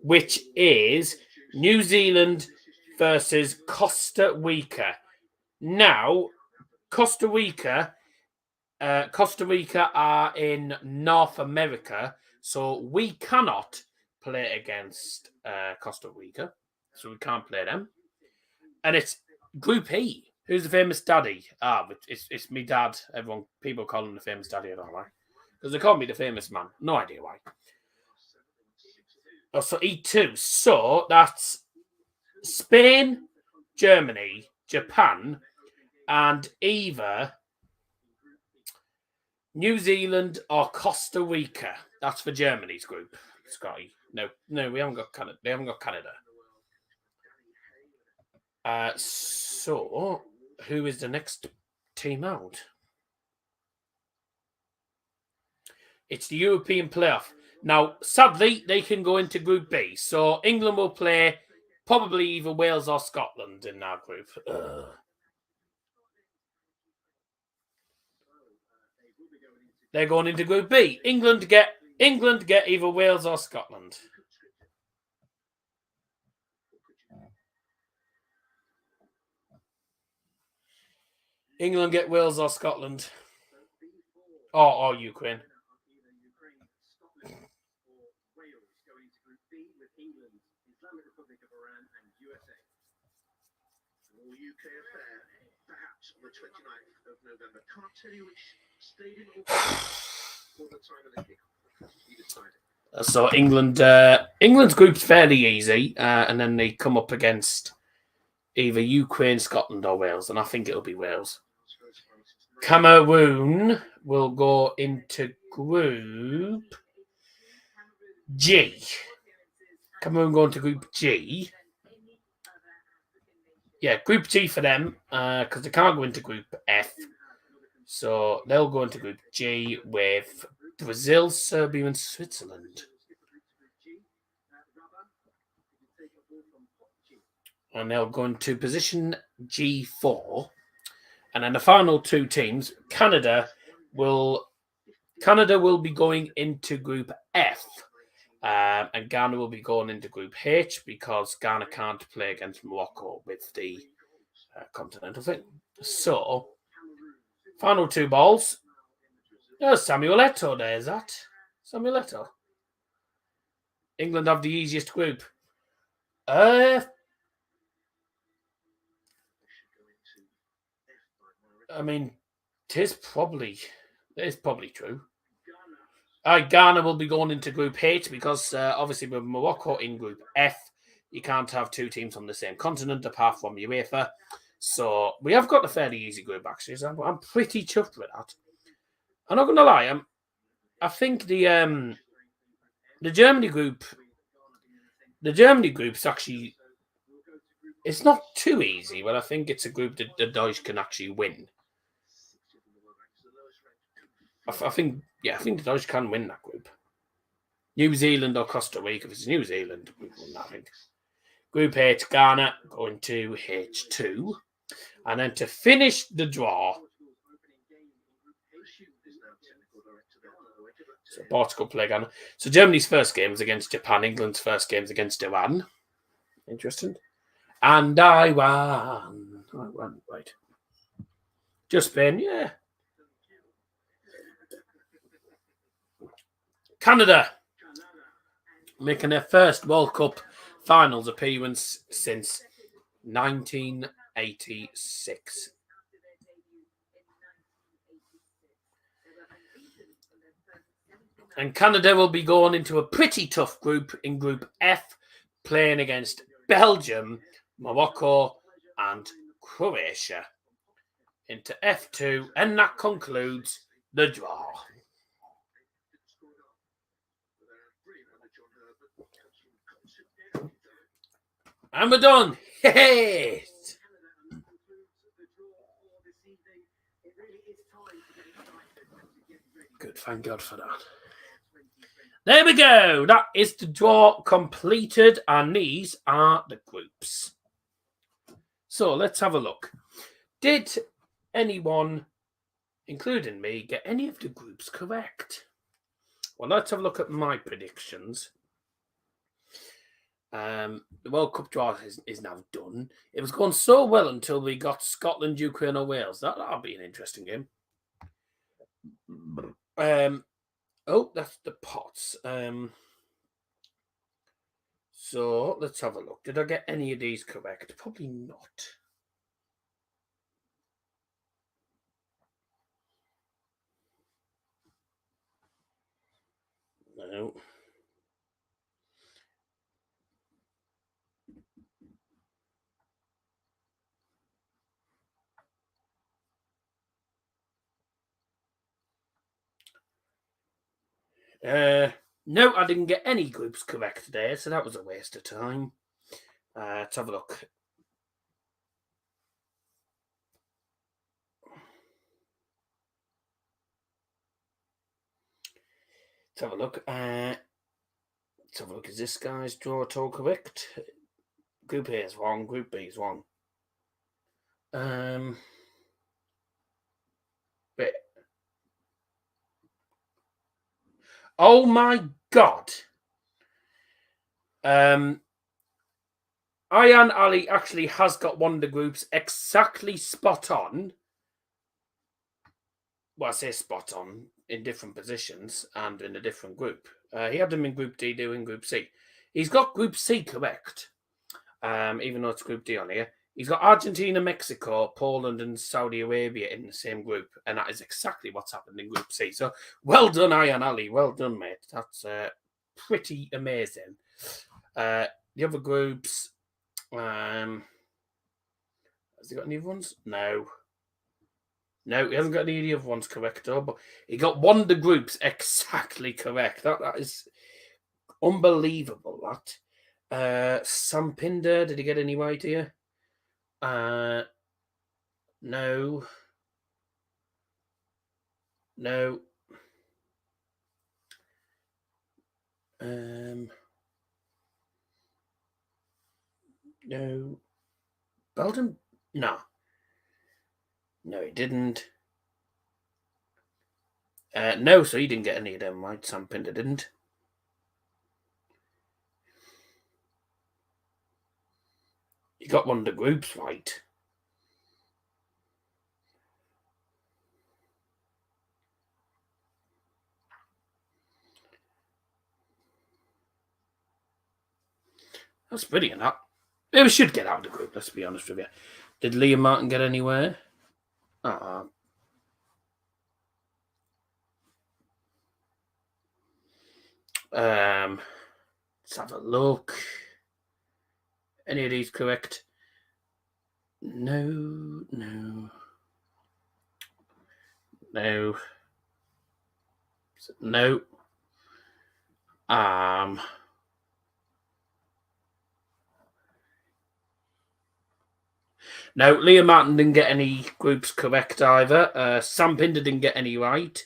which is New Zealand versus Costa Rica. Now, Costa Rica are in North America, so we cannot play against Costa Rica, so we can't play them. And it's Group E. Who's the famous daddy? It's me dad. People call him the famous daddy. I don't know why. Because they call me the famous man. No idea why. Oh, so E2. So that's Spain, Germany, Japan, and either New Zealand or Costa Rica. That's for Germany's group. Scotty. No, we haven't got Canada. They haven't got Canada. So who is the next team out? It's the European playoff. Now, sadly, they can go into Group B. So England will play probably either Wales or Scotland in our group. They're going into Group B. England get either Wales or Scotland. England get Wales or Scotland. Or Ukraine. UK affair, perhaps on the 29th of November. Can't tell you which stadium it will be for the time of the kickoff. You decided. So England's group's fairly easy, and then they come up against either Ukraine, Scotland, or Wales, and I think it'll be Wales. Cameroon will go into Group G. Cameroon going to Group G. Yeah, Group G for them, because they can't go into Group F. So they'll go into Group G with Brazil, Serbia, and Switzerland. And they'll go into position G4. And then the final two teams, Canada will be going into Group F. And Ghana will be going into Group H because Ghana can't play against Morocco with the continental thing. So, final two balls. There's Samuel Eto'o there, is that? Samuel Eto'o. England have the easiest group. I mean, it is probably true. Ghana will be going into Group H because obviously with Morocco in Group F, you can't have two teams on the same continent apart from UEFA. So we have got a fairly easy group actually. So I'm pretty chuffed with that. I'm not going to lie. I think the Germany group's actually, it's not too easy, but I think it's a group that the Deutsch can actually win. I think the Deutsch can win that group. New Zealand or Costa Rica. If it's New Zealand, we've won that, I think. Group H, Ghana going to H2. And then to finish the draw, so Portugal play Ghana. So Germany's first game is against Japan. England's first game is against Iran. Interesting. And I won. Right. Just Spain, yeah. Canada making their first World Cup finals appearance since 1986. And Canada will be going into a pretty tough group in Group F, playing against Belgium, Morocco, and Croatia. Into F2, and that concludes the draw. And we're done. Hey! Good, thank God for that. There we go. That is the draw completed, and these are the groups. So let's have a look. Did anyone, including me, get any of the groups correct? Well, let's have a look at my predictions. The World Cup draw is now done. It was going so well until we got Scotland, Ukraine, or Wales. That'll be an interesting game. Oh, that's the pots. So let's have a look. Did I get any of these correct? Probably not. No. No, I didn't get any groups correct today, so that was a waste of time. Let's have a look. Let's have a look. Is this guy's draw at all correct? Group A is wrong. Group B is wrong. But oh my God. Ayan Ali actually has got one of the groups exactly spot on. Well, I say spot on in different positions and in a different group. He had them in Group D, doing Group C. He's got Group C correct, even though it's Group D on here. He's got Argentina, Mexico, Poland, and Saudi Arabia in the same group, and that is exactly what's happened in Group C. So, well done, Ayan Ali. Well done, mate. That's pretty amazing. The other groups, has he got any other ones? No, he hasn't got any of the other ones correct, though, but he got one of the groups exactly correct. That is unbelievable, that. Sam Pinder, did he get any right here? No. No. No. Belgium? No. No, he didn't. No, so he didn't get any of them right. Sam Pinder didn't. He got one of the groups right. That's brilliant, that. Maybe we should get out of the group, let's be honest with you. Did Liam Martin get anywhere? Let's have a look. Any of these correct? No. No, Liam Martin didn't get any groups correct either. Sam Pinder didn't get any right.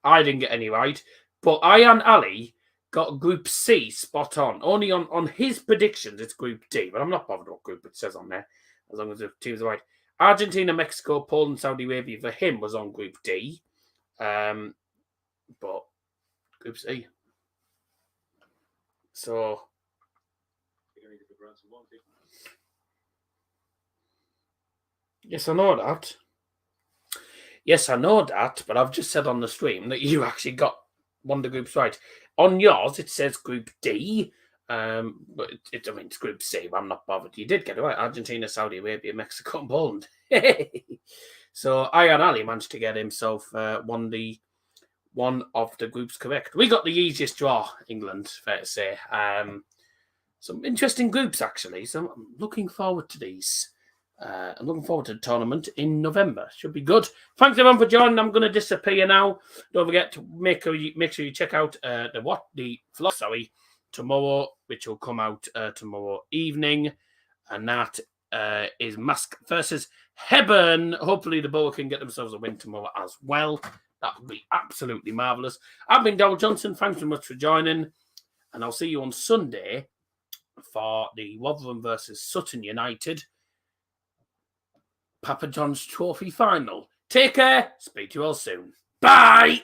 I didn't get any right. But Ayan Ali got Group C spot on. Only on his predictions, it's Group D. But I'm not bothered what group it says on there, as long as the teams are right. Argentina, Mexico, Poland, Saudi Arabia for him was on Group D. But Group C. So... Yes, I know that. But I've just said on the stream that you actually got one of the groups right. On yours, it says Group D, but it's Group C, but I'm not bothered. You did get it right. Argentina, Saudi Arabia, Mexico, and Poland. So Ayan Ali managed to get himself one of the groups correct. We got the easiest draw, England, fair to say. Some interesting groups, actually. So I'm looking forward to these. I'm looking forward to the tournament in November. Should be good. Thanks everyone for joining. I'm going to disappear now. Don't forget to make sure you check out the philosophy tomorrow, which will come out tomorrow evening, and that is Mask versus Hebburn. Hopefully the Boa can get themselves a win tomorrow as well. That would be absolutely marvellous. I've been Darryl Johnson. Thanks so much for joining, and I'll see you on Sunday for the Rotherham versus Sutton United Papa John's Trophy final. Take care. Speak to you all soon. Bye.